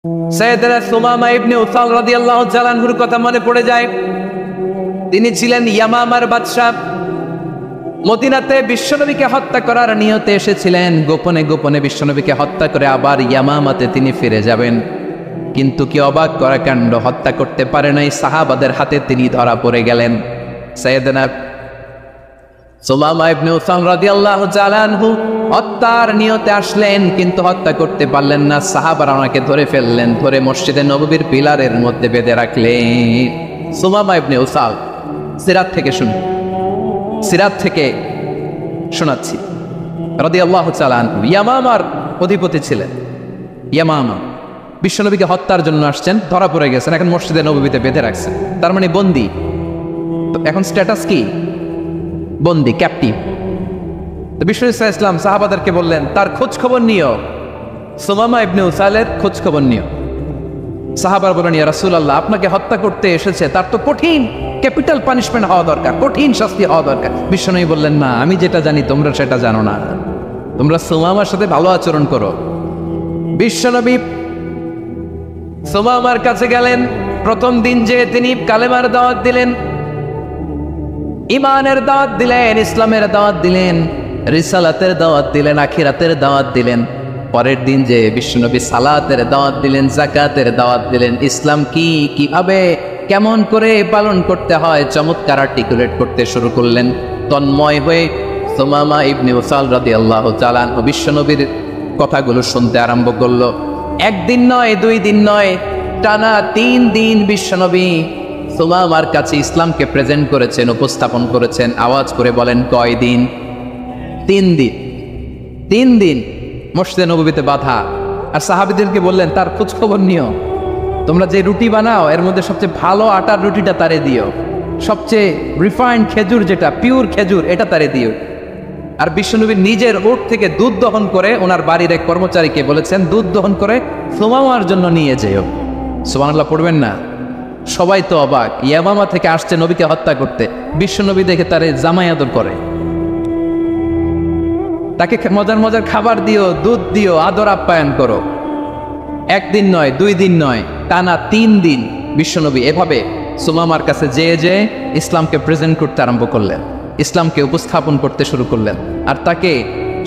সাইয়েদনা সুমামা ইবনে উসাল রাদিয়াল্লাহু তাআলা আনহুর কথা মনে পড়ে যায়। তিনি ছিলেন ইয়ামামার বাদশা। মদিনাতে বিশ্বনবীকে হত্যা করার নিয়তে এসেছিলেন। গোপনে গোপনে বিশ্বনবীকে হত্যা করে আবার ইয়ামামাতে তিনি ফিরে যাবেন। কিন্তু কি অবাক করা কাণ্ড, হত্যা করতে পারে নাই, সাহাবাদের হাতে তিনি ধরা পড়ে গেলেন। সাইয়েদনা সুমামা ইবনে উসাল রাদিয়াল্লাহু তাআলা আনহু হত্যার নিয়তে আসলেন, কিন্তু হত্যা করতে পারলেন না। সাহাবারা ওনাকে ধরে ফেললেন, ধরে মসজিদে নববীর পিলারের মধ্যে বেঁধে রাখলেন। সুমামা ইবনে উসাল সিরাত থেকে শুনুন, সিরাত থেকে শোনাচ্ছি। রাদিয়াল্লাহু তাআলা আনহু ইয়ামামার অধিপতি ছিলেন। ইয়ামামা বিশ্বনবীকে হত্যার জন্য আসছেন, ধরা পড়ে গেছেন, এখন মসজিদে নববীতে বেঁধে রাখছেন, তার মানে বন্দী। তো এখন স্ট্যাটাস কি? বন্দী, ক্যাপ্টিভ। তো বিশ্বনবী সাল্লাল্লাহু আলাইহি ওয়াসাল্লাম সাহাবাদেরকে বললেন, তার খোঁজ খবর নিও, সুমামা ইবনে উসালের খোঁজ খবর নিও। সাহাবারা বলেন, ইয়া রাসূলুল্লাহ, আপনাকে হত্যা করতে এসেছে, তার তো কঠিন ক্যাপিটাল পানিশমেন্ট হওয়া দরকার, কঠিন শাস্তি হওয়া দরকার। বিশ্বনবী বললেন, না, আমি যেটা জানি তোমরা সেটা জানো না, তোমরা সুমামার সাথে ভালো আচরণ করো। বিশ্বনবী সুমামার কাছে গেলেন। প্রথম দিন যে তিনি কালেমার দাওয়াত দিলেন, ইমানের দাওয়াত দিলেন, ইসলামের দাওয়াত দিলেন, রিসালাতের দাওয়াত দিলেন, আখিরাতের দাওয়াত দিলেন। পরের দিন যে বিশ্বনবী সালাতের দাওয়াত দিলেন, যাকাতের দাওয়াত দিলেন, ইসলাম কি, কিভাবে, কেমন করে পালন করতে হয় চমৎকার আর্টিকুলেট করতে শুরু করলেন। তন্ময় হয়ে সুমামা ইবনে উসাল রাদিয়াল্লাহু তাআলা আনহু বিশ্বনবীর কথাগুলো শুনতে আরম্ভ করলো। একদিন নয়, 2 দিন নয়, টানা 3 দিন বিশ্বনবী সুমামার কাছে ইসলামকে প্রেজেন্ট করেছেন, উপস্থাপন করেছেন। আওয়াজ করে বলেন, কয় দিন? 3 দিন। 3 দিন মসজিদে নববীতে বাধা। আর সাহাবীদেরকে বললেন, তার খোঁজ খবর নিও, তোমরা যে রুটি বানাও এর মধ্যে সবচেয়ে ভালো আটার রুটিটা তারে দিও, সবচেয়ে রিফাইন্ড খেজুর, যেটা পিওর খেজুর, এটা তারে দিও। আর বিশ্বনবী নিজের উট থেকে দুধ দহন করে ওনার বাড়ির এক কর্মচারীকে বলেছেন, দুধ দহন করে সুমামার জন্য নিয়ে যেও। সুবহানাল্লাহ পড়বেন না? সবাই তো অবাক, ইয়ামামা থেকে আসছে নবীকে হত্যা করতে, বিশ্বনবী দেখে তারে জামাই আদর করে, তাকে মজার মজার খাবার দিও, দুধ দিও, আদর আপ্যায়ন করো। 1 দিন নয়, 2 দিন নয়, টানা 3 দিন বিশ্বনবী এভাবে সুমামার কাছে যেয়ে যেয়ে ইসলামকে প্রেজেন্ট করতে আরম্ভ করলেন, ইসলামকে উপস্থাপন করতে শুরু করলেন। আর তাকে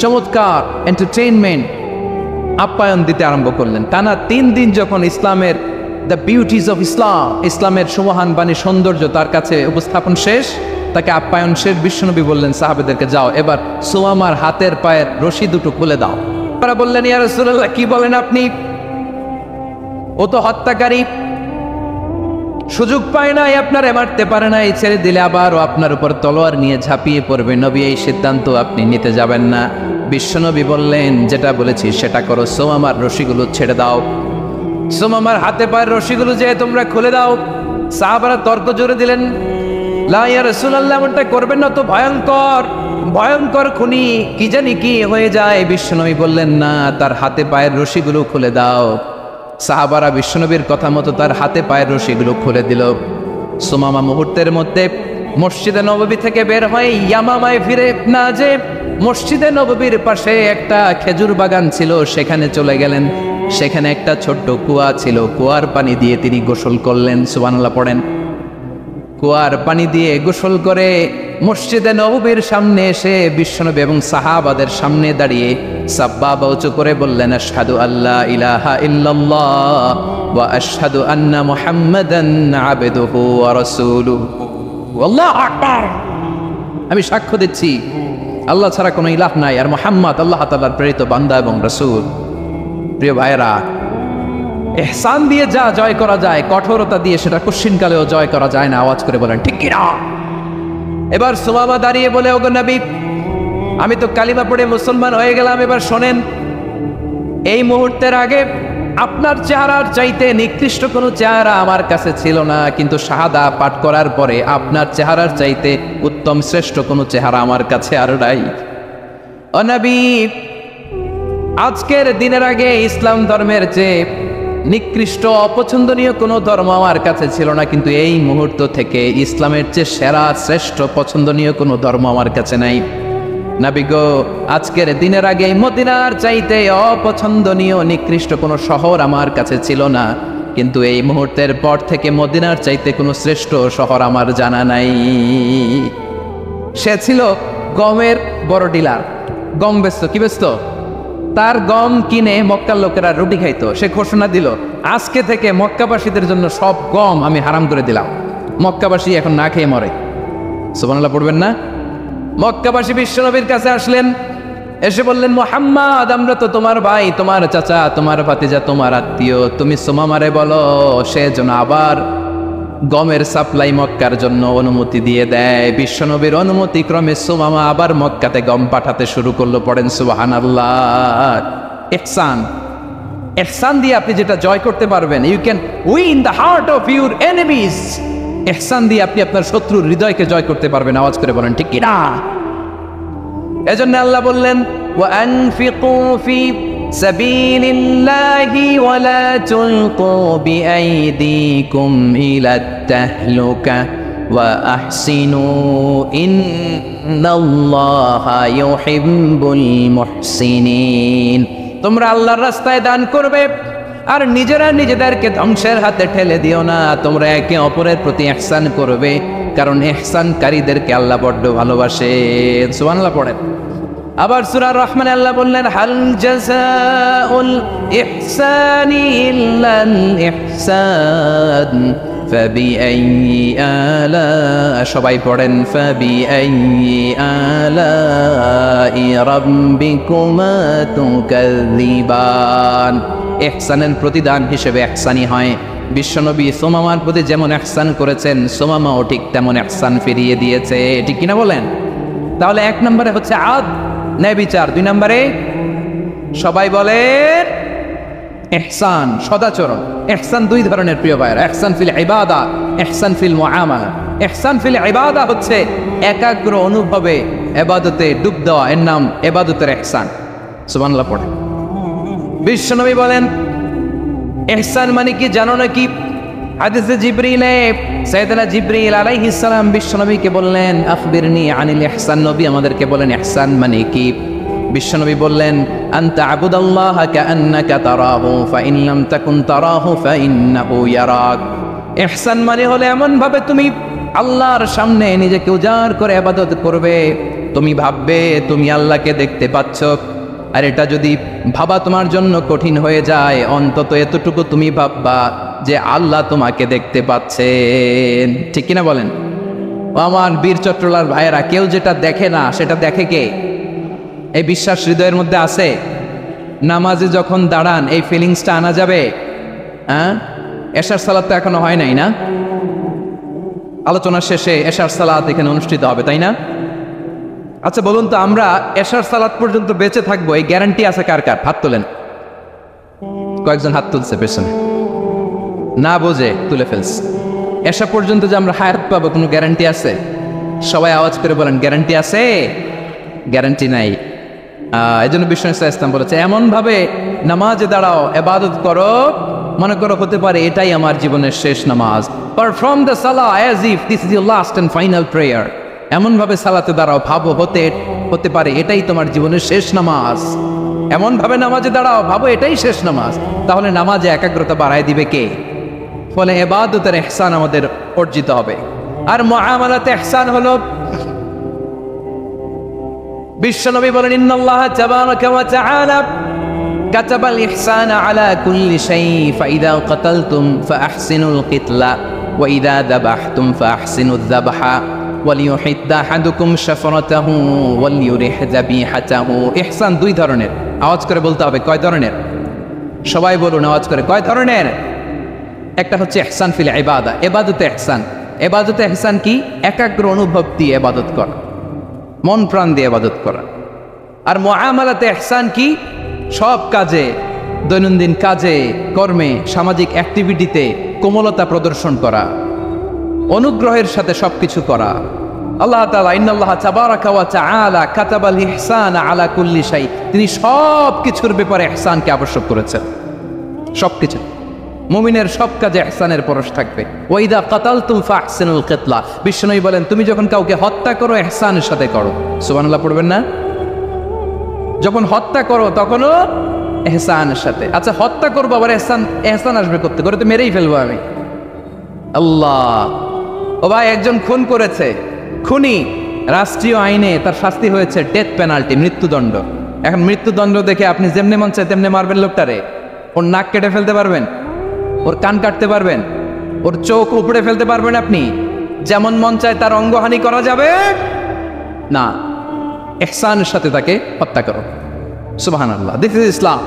চমৎকার এন্টারটেইনমেন্ট আপ্যায়ন দিতে আরম্ভ করলেন। টানা 3 দিন যখন ইসলামের দ্য বিউটিজ অফ ইসলাম, ইসলামের সুমহান বাণী, সৌন্দর্য তার কাছে উপস্থাপন শেষ, তাকে আপ্যায়ন শেষ, বিশ্বনবী বললেন সাহাবেদেরকে, যাও এবার সুমামার হাতের পায়ের রশি দুটো খুলে দাও। তারা বললেন, ইয়া রাসূলুল্লাহ, কি বলেন আপনি? ও তো হত্যাকারী, সুযোগ পায় নাই, আপনারে মারতে পারে না, এই ছেড়ে দিলে আবার ও আপনার উপর তলোয়ার নিয়ে ঝাঁপিয়ে পড়বে। নবী, এই সিদ্ধান্ত আপনি নিতে যাবেন না। বিশ্বনবী বললেন, যেটা বলেছি সেটা করো, সুমামার রশিগুলো ছেড়ে দাও, সুমামার হাতে পায়ের রশিগুলো যে তোমরা খুলে দাও। সাহাবারা তর্ক জোরে দিলেন, লা ইয়া রাসূলুল্লাহ, এমনটা করবেন না, তো ভয়ঙ্কর ভয়ঙ্কর খুনি, কি জানি কি হয়ে যায়। বিশ্বনবী বললেন, না, তার হাতে পায়ের রশিগুলো খুলে দাও। সাহাবারা বিশ্বনবীর কথা মতো তার হাতে পায়ের রশিগুলো খুলে দিল। সুমামা মুহূর্তের মধ্যে মসজিদে নববী থেকে বের হয়ে ইয়ামামায় ফিরে না যে মসজিদে নববীর পাশে একটা খেজুর বাগান ছিল, সেখানে চলে গেলেন। সেখানে একটা ছোট্ট কুয়া ছিল, কুয়ার পানি দিয়ে তিনি গোসল করলেন। সুবহানাল্লাহ পড়েন। কুয়ার পানি দিয়ে গোসল করে মসজিদে নববীর সামনে এসে বিশ্বনবী এবং সাহাবাদের সামনে দাঁড়িয়ে সাব্বাবা উঁচু করে বললেন, আশহাদু আল্লা ইলাহা ইল্লাল্লাহ ওয়া আশহাদু আন্না মুহাম্মাদান আবদুহু ওয়া রাসূলুহু। আল্লাহু আকবার, আমি সাক্ষ্য দিচ্ছি আল্লাহ ছাড়া কোনো ইলাহ নাই, আর মুহাম্মদ আল্লাহ তাআলার প্রেরিত বান্দা এবং রাসূল। প্রিয় ভাইরা, ইহসান দিয়ে যা জয় করা যায়, কঠোরতা দিয়ে সেটা কুশ্চিনকালেও জয় করা যায় না। আওয়াজ করে বলেন, ঠিক কিনা? এবার সুমামা দাঁড়িয়ে বলে, ওগো নবী, আমি তো কালিমা পড়ে মুসলমান হয়ে গেলাম, এবার শোনেন, এই মুহূর্তের আগে আপনার চেহারার চাইতে নিকৃষ্ট কোনো চেহারা আমার কাছে ছিল না, কিন্তু শাহাদা পাঠ করার পরে আপনার চেহারার চাইতে উত্তম শ্রেষ্ঠ কোনো চেহারা আমার কাছে আর নাই। ও নবী, আজকের দিনের আগে ইসলাম ধর্মের চেয়ে নিকৃষ্ট অপছন্দনীয় কোনো ধর্ম আমার কাছে ছিল না, কিন্তু এই মুহূর্ত থেকে ইসলামের চেয়ে সেরা শ্রেষ্ঠ পছন্দনীয় কোনো ধর্ম আমার কাছে নাই। নবী গো, আজকের দিনের আগে মদিনার চাইতে অপছন্দনীয় নিকৃষ্ট কোনো শহর আমার কাছে ছিল না, কিন্তু এই মুহূর্তের পর থেকে মদিনার চাইতে কোনো শ্রেষ্ঠ শহর আমার জানা নাই। সে ছিল গমের বড় ডিলার, গম বেচত। কি বেচত? তার গম কিনে মক্কার লোকেরা রুটি খাইতো। সে ঘোষণা দিল, আজকে থেকে মক্কাবাসীদের জন্য সব গম আমি হারাম করে দিলাম, মক্কাবাসী এখন না খেয়ে মরে। সুবহানাল্লাহ পড়বেন না? মক্কাবাসী বিশ্বনবীর কাছে আসলেন, এসে বললেন, মুহাম্মদ, আমরা তো তোমার ভাই, তোমার চাচা, তোমার ভাতিজা, তোমার আত্মীয়, তুমি সুমামারে বলো সে যেন আবার গমের সাপ্লাই মক্কার জন্য অনুমতি দিয়ে দেয়। বিশ্বনবীর অনুমতি ক্রমে সুমামা আবার মক্কাতে গম পাঠাতে শুরু করলো। পড়েন সুবহানাল্লাহ। ইহসান, ইহসান দিয়ে আপনি যেটা জয় করতে পারবেন, you can win the heart of your enemies. ইহসান দিয়ে আপনি আপনার শত্রুর হৃদয়কে জয় করতে পারবেন। আওয়াজ করে বলেন ঠিক কিনা? এজন্য আল্লাহ বললেন, ওয়ানফিকু ফি সাবিলিল্লাহি ওয়ালা তুলকু বিআইদিকুম ইলাত তাহলুকা ওয়া আহসিনু ইন্নাল্লাহা ইউহিব্বুল মুহসিনিন। তোমরা আল্লাহর রাস্তায় দান করবে আর নিজেরা নিজেদেরকে ধ্বংসের হাতে ঠেলে দিও না। তোমরা একে অপরের প্রতি ইহসান করবে, কারণ ইহসানকারীদেরকে আল্লাহ বড্ড ভালোবাসেন। সুবহানাল্লাহ পড়েন। আবার সূরা রহমানে আল্লাহ বললেন, হাল জাযাউল ইহসানি ইল্লাল ইহসান ফাবিআইয়ি আলা, সবাই পড়েন, ফাবিআইয়ি আলাই রাব্বিকুমা তুকাযযিবান। ইহসানের প্রতিদান হিসেবে ইহসানি হয়। বিশ্বনবী সুমামার প্রতি যেমন ইহসান করেছেন, সুমামাও ঠিক তেমন ইহসান ফিরিয়ে দিয়েছে। ঠিক কিনা বলেন? তাহলে এক নম্বরে হচ্ছে আদ, ন্যায় বিচার। দুই নম্বরে সবাই বলেন ইহসান, সদাচরণ। ইহসান দুই ধরনের প্রিয় ভাইরা, ইহসান ফিল ইবাদা, ইহসান ফিল মুআমালা। ইহসান ফিল ইবাদা হচ্ছে একাগ্র অনুভবে ইবাদতে ডুব দেওয়া, এর নাম ইবাদতের ইহসান। সুবহানাল্লাহ পড়ে। বিশ্বনবী বলেন ইহসান মানে কি জানো নাকি? হাদিসে জিবরিলে সাইয়েদনা জিবরিল আলাইহিস সালাম বিশ্বনবীকে বললেন, আখবিরনি আনিল ইহসান। নবী আমাদেরকে বলেন ইহসান মানে কি? বিশ্বনবী বললেন, আনতা আবুদাল্লাহা কাআন্নাকা তারাহু ফাইন লাম তাকুন তারাহু ফাইন্নাহু ইয়ারাক। ইহসান মানে হলো এমন ভাবে তুমি আল্লাহর সামনে নিজেকে উজাড় করে ইবাদত করবে, তুমি ভাববে তুমি আল্লাহকে দেখতে পাচ্ছ। আর এটা যদি ভাবা তোমার জন্য কঠিন হয়ে যায়, অন্তত এতটুকু তুমি ভাববা যে আল্লাহ তোমাকে দেখতে পাচ্ছেন। ঠিক কিনা বলেন? আমার বীর চট্টলার ভাইয়েরা, কেউ যেটা দেখে না সেটা দেখে কে? এই বিশ্বাস হৃদয়ের মধ্যে আছে? নামাজে যখন দাঁড়ান এই ফিলিংসটা আনা যাবে? হ্যাঁ, এশার সালাত তো এখনো হয় নাই না? আলোচনা শেষে এশার সালাত এখানে অনুষ্ঠিত হবে, তাই না? আচ্ছা বলুন তো, আমরা এশার সালাত পর্যন্ত বেঁচে থাকবো এই গ্যারান্টি আছে কার কার? হাত তোলেন। কয়েকজন হাত তুলছে পেছনে, না বোঝে তুলে ফেলছে। এশা পর্যন্ত যে আমরা হায়াত পাবো কোনো গ্যারান্টি আছে? সবাই আওয়াজ করে বলেন, গ্যারান্টি আছে? গ্যারান্টি নাই। এই জন্য বিষ্ণু ইসলাম বলেছে, এমন ভাবে নামাজে দাঁড়াও, ইবাদত করো, মনে করো হতে পারে এটাই আমার জীবনের শেষ নামাজ। পারফর্ম দ্য সালাহ as if this is your last and final prayer. এমন ভাবে সালাতে দাঁড়াও, ভাবো হতে পারে এটাই তোমার জীবনের শেষ নামাজ। এমন ভাবে নামাজে দাঁড়াও, ভাবো এটাই শেষ নামাজ। তাহলে নামাজে একাগ্রতা বাড়ায় দিবে কে? ফলে ইবাদতের ইহসান আমাদের অর্জিত হবে। আর মুআমালাতে ইহসান হলো, বিশ্বনবী বলেন, ইন্নাল্লাহা তাবারাকা ওয়া তাআলা কাতাবাল ইহসানা আলা কুল্লি শাই ফাইদা কাতালতুম ফাআহসিনুল কিতলা ওয়া ইযা যাবাহতুম ফাআহসিনুয যাবহা ওয়ালিউহিদ্দা আহাদুকুম শাফরাতাহু ওয়ালিউরিহ যাবিহাতাহু। ইহসান দুই ধরনের। আওয়াজ করে বলতে হবে কয় ধরনের? সবাই বলুন আওয়াজ করে, কয় ধরনের? একটা হচ্ছে ইহসান ফিল ইবাদা, ইবাদতে ইহসান। ইবাদতে ইহসান কি? একাগ্র অনুভব দিয়ে ইবাদত করা, মন প্রাণ দিয়ে ইবাদত করা। আর মুআমালাতে ইহসান কি? সব কাজে, দৈনন্দিন কাজে, কর্মে, সামাজিক অ্যাক্টিভিটিতে কোমলতা প্রদর্শন করা, অনুগ্রহের সাথে সবকিছু করা। আল্লাহ তাআলা ইন্নাল্লাহা তাবারাকা ওয়া তাআলা কাতাবাল ইহসানা আলা কুল্লি শাই, তিনি সব কিছুর ব্যাপারে ইহসানকে আবশ্যক করেছেন। সবকিছু, মুমিনের সব কাজে ইহসানের পরশ থাকবে। ওয়া ইযা কাতালতুম ফাহসিনুল কিতলা, বিশ্বনবী বলেন তুমি যখন কাউকে হত্যা করো ইহসানের সাথে করো। সুবহানাল্লাহ পড়বেন না? যখন হত্যা করো তখনও এহসানের সাথে। আচ্ছা হত্যা করবো আবার এহসান, এহসান আসবে করতে করে তো মেরেই ফেলবো আমি। আল্লাহ, ও ভাই একজন খুন করেছে, খুনি, রাষ্ট্রীয় আইনে তার শাস্তি হয়েছে ডেথ পেনাল্টি, মৃত্যুদণ্ড। এখন মৃত্যুদণ্ড দেখে আপনি যেমনি মন চায় তেমনি মারবেন লোকটারে? ওর নাক কেটে ফেলতে পারবেন? ওর কান কাটতে পারবেন? ওর চোখ উপড়ে ফেলতে পারবেন আপনি? যেমন মন চায় তার অঙ্গহানি করা যাবে না। ইহসানের সাথে তাকে হত্যা করো। সুবহানাল্লাহ, this is Islam,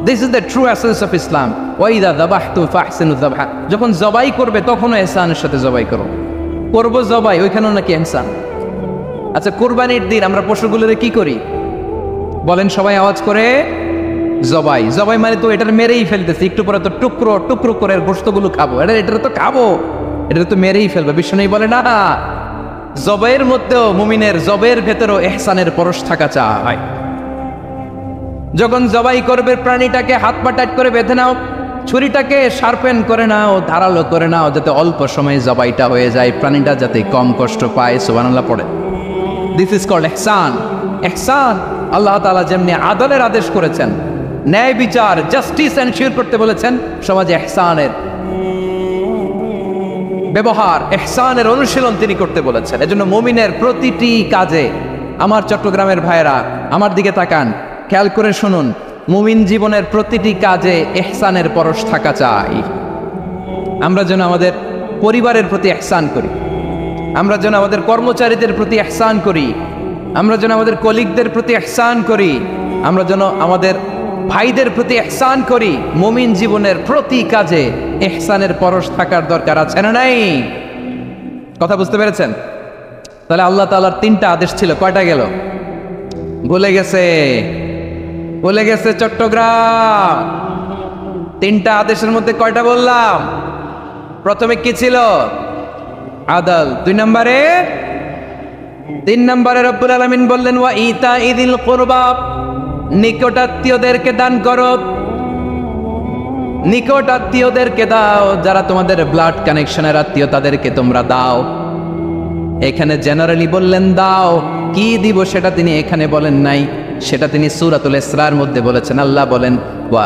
this is the true essence of Islam. ওয়াইদা যাবাহতুম ফাহসিনু যাবহা, যখন জবাই করবে তখনও ইহসানের সাথে জবাই করো। করবো জবাই, ওইখানেও নাকি ইহসান। আচ্ছা কুরবানির দিন আমরা পশুগুলোরে কি করি বলেন সবাই আওয়াজ করে? জবাই। জবাই মানে তো এটার মেরেই ফেলতেছি, একটু পরে তো টুকরো টুকরো করে গোশতগুলো খাবো, এটা তো খাবো, এটা তো মেরেই ফেলবে। বিষ্ণু বলে না, জবাইয়ের মধ্যেও মুমিনের জবের ভেতরেও ইহসানের পরশ থাকা চাই। যখন জবাই করবে প্রাণীটাকে হাত পা টাইট করে বেঁধে নাও, ছুরিটাকে শার্পেন করে নাও, ধারালো করে নাও, যাতে অল্প সময়ে জবাইটা হয়ে যায়, প্রাণীটা যাতে কম কষ্ট পায়। সুবহানাল্লাহ পড়ে। দিস ইজ কল্ড ইহসান। ইহসান আল্লাহ তাআলা যেমনি আদলের আদেশ করেছেন, ন্যায় বিচার, জাস্টিস এনশিওর করতে বলেছেন, সমাজে ইহসানের ব্যবহার, ইহসানের অনুশীলন তিনি করতে বলেছেন। এজন্য মুমিনের প্রতিটি কাজে, আমার চট্টগ্রামের ভাইয়েরা আমার দিকে তাকান, খেয়াল করে শুনুন, মুমিন জীবনের প্রতিটি কাজে ইহসানের পরশ থাকা চাই। আমরা যেন আমাদের পরিবারের প্রতি ইহসান করি, আমরা যেন আমাদের কর্মচারীদের প্রতি ইহসান করি, আমরা যেন আমাদের কলিগদের প্রতি ইহসান করি, আমরা যেন আমাদের ভাইদের প্রতি ইহসান করি। মুমিন জীবনের প্রতি কাজে ইহসানের পরশ থাকার দরকার আছে না নাই? কথা বুঝতে পেরেছেন? তাহলে আল্লাহ তাআলার তিনটা আদেশ ছিল, কয়টা গেল? ভুলে গেছে, ভুলে গেছে চট্টগ্রাম। তিনটা আদেশের মধ্যে কয়টা বললাম? প্রথমে কি ছিল? আদল। দুই নম্বরে, তিন নম্বরে রব্বুল আলামিন বললেন ওয়া ইতাইযিল কুরবা, নিকটাত্মীয়দেরকে দান করো। নিকটাত্মীয়দেরকে দাও, যারা তোমাদের ব্লাড কানেকশনের আত্মীয় তাদেরকে তোমরা দাও। এখানে জেনারেলি বললেন দাও, কি দিব সেটা তিনি এখানে বলেন নাই, সেটা তিনি সূরাতুল ইসরার মধ্যে বলেছেন। আল্লাহ বলেন ওয়া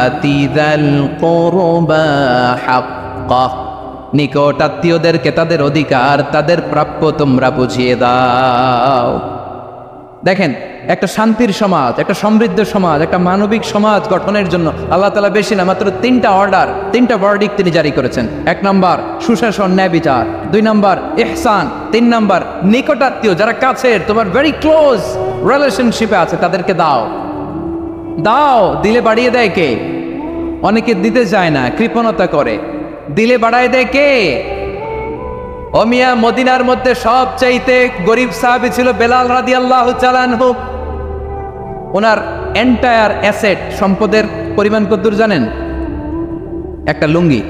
আতিযাল কুরবা হাক্কা, নিকটাত্মীয়দেরকে তাদের অধিকার, তাদের প্রাপ্য তোমরা বুঝিয়ে দাও। দেখেন, একটা শান্তির সমাজ, একটা সমৃদ্ধ সমাজ, একটা মানবিক সমাজ গঠনের জন্য আল্লাহ তাআলা বেশি না, মাত্র তিনটা অর্ডার, তিনটা ভার্ডিক্ট তিনি জারি করেছেন। এক নাম্বার সুশাসন, ন্যায় বিচার। দুই নাম্বার ইহসান। তিন নাম্বার নিকটাত্মীয়, যারা কাছের, তোমার ভেরি ক্লোজ রিলেশনশিপে আছে, তাদেরকে দাও। দাও, দিলে বাড়িয়ে দেয় কে? অনেকে দিতে চায় না, কৃপণতা করে। দিলে বাড়ায় দেয় কে? ও মিয়া, মদিনার মধ্যে সবচাইতে গরিব সাহাবী ছিল বেলাল রাদিয়াল্লাহু তাআলা আনহু। ওনার এন্টায়ার অ্যাসেট, সম্পদের পরিমাণ কতদূর জানেন? একটা লুঙ্গি।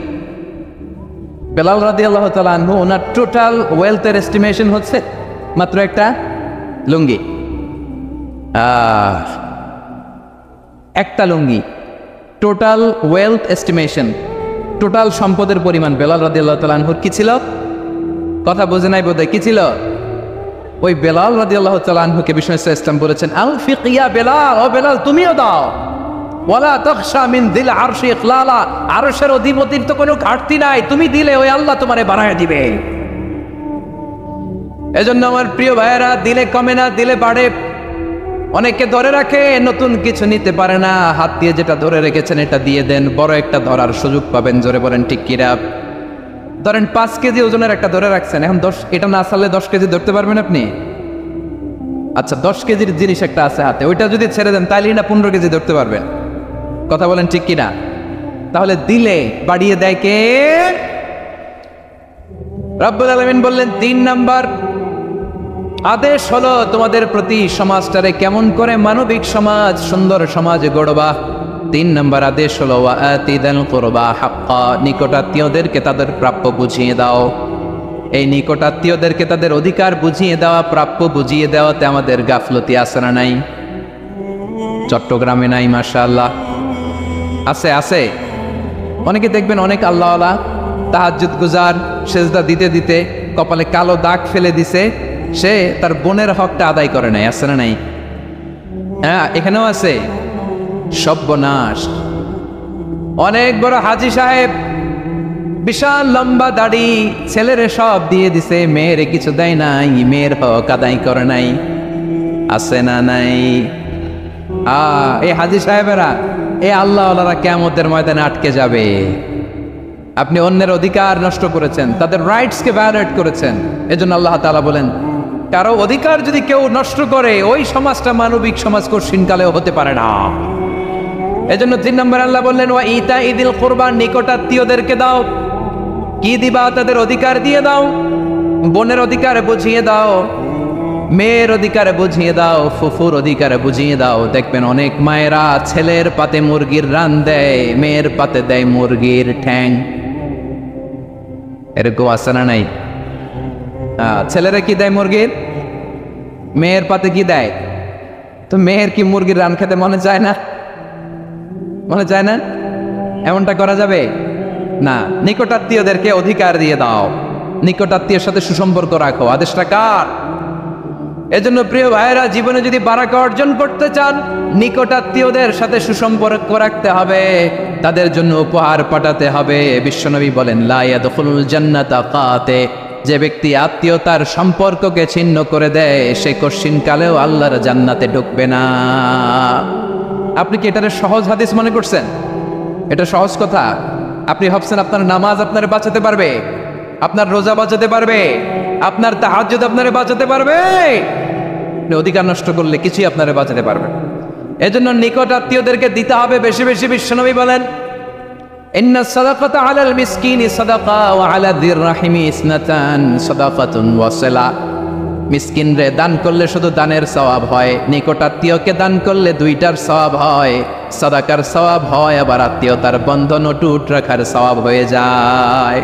বেলাল রাদিয়াল্লাহু তাআলা আনহু, ওনার টোটাল ওয়েলথের এস্টিমেশন হচ্ছে মাত্র একটা লুঙ্গি। একটা লুঙ্গি, টোটাল ওয়েলথ এস্টিমেশন, টোটাল সম্পদের পরিমাণ বেলাল রাদিয়াল্লাহু তাআলা আনহুর কি ছিল? কথা বোঝে নাই বোধহয়, কি ছিল? ওই বেলাল রাদিয়াল্লাহু তাআলা আনহুকে বিষ্ণু ইসলাম বলেছেন আনফিক ইয়া বেলাল, ও বেলাল তুমিও দাও। ওয়ালা তাখশা মিন যিল আরশি ইখলালা, আরশের অধিপতির তো কোনো ঘাটতি নাই, তুমি দিলে ওই আল্লাহ তোমারে বাড়ায় দিবে। এজন্য আমার প্রিয় ভাইয়েরা, দিলে কমে না, দিলে বাড়ে। অনেকে ধরে রাখে, নতুন কিছু নিতে পারে না, হাত দিয়ে যেটা ধরে রেখেছেন এটা দিয়ে দেন, বড় একটা ধরার সুযোগ পাবেন। জোরে বলেন ঠিক কিনা? ধরেন 5 কেজি ওজনের একটা ধরে রাখছেন, এখন 10, এটা না চাললে 10 কেজি ধরতে পারবেন আপনি? আচ্ছা 10 কেজির জিনিস একটা আছে হাতে, ওইটা যদি ছেড়ে দেন তাইলেই না 15 কেজি ধরতে পারবেন। কথা বলেন ঠিক কিনা? তাহলে দিলে বাড়িয়ে দেয় কে? রব্বুল আলামিন বললেন 3 নাম্বার আদেশ হলো তোমাদের প্রতি সমাজটারে কেমন করে মানবিক সমাজ, সুন্দর সমাজ গড়বা। 3 নাম্বার আদেশ হলো ওয়া আতিযাল কুরবা হাক্কা, নিকটাত্মীয়দেরকে তাদের প্রাপ্য বুঝিয়ে দাও। এই নিকটাত্মীয়দেরকে তাদের অধিকার বুঝিয়ে দেওয়া, প্রাপ্য বুঝিয়ে দেওয়াতে আমাদের গাফলতি আছে না নাই? চট্টগ্রামে নাই? মাশাআল্লাহ আছে, আছে। অনেকে দেখবেন অনেক আল্লাহওয়ালা তাহাজ্জুদ গুজার, সেজদা দিতে দিতে কপালে কালো দাগ ফেলে দিছে, সে তার বোনের হকটা আদায় করে নাই। আছে না নাই? হ্যাঁ, এখানেও আছে। সর্বনাশ। অনেক বড় হাজী সাহেব, বিশাল লম্বা দাড়ি, ছেলেরে সব দিয়ে দিছে, মেয়েরে কিছু দেয় নাই, মেয়ের হক আদায় করে নাই। আছে না নাই? এই হাজী সাহেবেরা, এই আল্লাহওয়ালারা কিয়ামতের ময়দানে আটকে যাবে। আপনি অন্যের অধিকার নষ্ট করেছেন, তাদের রাইটসকে ভায়োলেট করেছেন। এজন্য আল্লাহ তাআলা বলেন, কারো অধিকার যদি কেউ নষ্ট করে, ওই সমাজটা মানবিক সমাজ কঠিনকালেও হতে পারে না। এজন্য 3 নম্বর আল্লাহ বললেন, ওয়া ইতা ইদিল কুরবান, নিকটাত্মীয়দেরকে দাও। কি দিবা? তাদের অধিকার দিয়ে দাও। বোনের অধিকার বুঝিয়ে দাও, মেয়ের অধিকার বুঝিয়ে দাও, ফুফুর অধিকার বুঝিয়ে দাও। দেখবেন অনেক মায়েরা ছেলের পাতে মুরগির রান দেয়, মেয়ের পাতে দেয় মুরগির ঠ্যাং। এরকম আছে না নাই? ছেলেরা কি দেয়? মুরগির। মেয়ের পাতে কি দেয়? তো মেয়ের কি মুরগির রান খেতে মনে চায় না? মনে চায় না? এমনটা করা যাবে না। নিকটাত্মীয়দেরকে অধিকার দিয়ে দাও, নিকটাত্মীয়ের সাথে সুসম্পর্ক রাখো। আদেশটা কার? এজন্য প্রিয় ভাইয়েরা, জীবনে যদি বারাকা অর্জন করতে চান, নিকটাত্মীয়দের সাথে সুসম্পর্ক রাখতে হবে, তাদের জন্য উপহার পাঠাতে হবে। বিশ্বনবী বলেন, লা ইয়াদখুলুল জান্নাতা কাতে, যে ব্যক্তি আত্মীয়তার সম্পর্ককে ছিন্ন করে দেয়, সে কঠিনকালেও আল্লাহর জান্নাতে ঢুকবে না। আপনি কি এটারে সহজ হাদিস মনে করছেন? এটা সহজ কথা? আপনি ভাবছেন আপনার নামাজ আপনারে বাঁচাতে পারবে? আপনার রোজা বাঁচাতে পারবে? আপনার তাহাজ্জুদ আপনারে বাঁচাতে পারবে? অধিকার নষ্ট করলে কিছুই আপনারে বাঁচাতে পারবে। এজন্য নিকট আত্মীয়দেরকে দিতে হবে বেশি বেশি। বিশ্বনবী বলেন, ইন্না সাদাকাতা আলাল মিসকিনি সাদাকা ওয়া আলা যির রাহিমি ইসনাতান সাদাকাতুন ওয়া সিলা। মিসকিনরে দান করলে শুধু দানের সওয়াব হয়, নিকট আত্মীয়কে দান করলে দুইটার সওয়াব হয়। সাদাকার সওয়াব হয়, আবার আত্মীয়তার বন্ধন অটুট রাখার সওয়াব হয়ে যায়।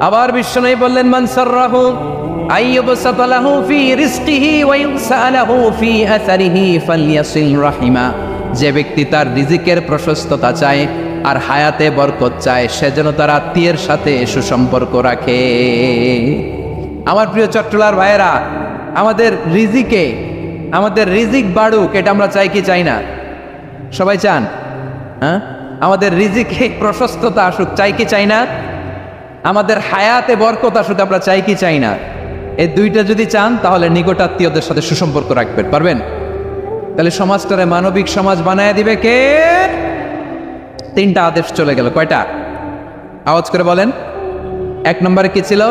আবার বিশ্বনবী বললেন, মান সাররাহু আইয়ুবসাতা লাহু ফি রিজকিহি ওয়া ইউসালাহু ফি আসারিহি ফালইয়াসিল রাহিমা। যে ব্যক্তি তার রিজিকের প্রশস্ততা চায় আর হায়াতে বরকত চায়, সে যেন তার আত্মীয়ের সাথে সুসম্পর্ক রাখে। আমার প্রিয় চট্টলার ভাইয়েরা, আমাদের রিজিক বাড়ুক, এটা আমরা চাই কি চাই না? সবাই চান? হ্যাঁ, আমাদের রিজিকে প্রশস্ততা আসুক, চাই কি চাই না? আমাদের হায়াতে বরকত আসুক, আমরা চাই কি চাই না? এই দুইটা যদি চান, তাহলে নিকটাত্মীয়দের সাথে সুসম্পর্ক রাখবেন, পারবেন? তাহলে সমাজটারে মানবিক সমাজ বানায় দিবে কে? 3টা আদেশ চলে গেল। কয়টা? আওয়াজ করে বলেন। 1 নম্বরে কি ছিল?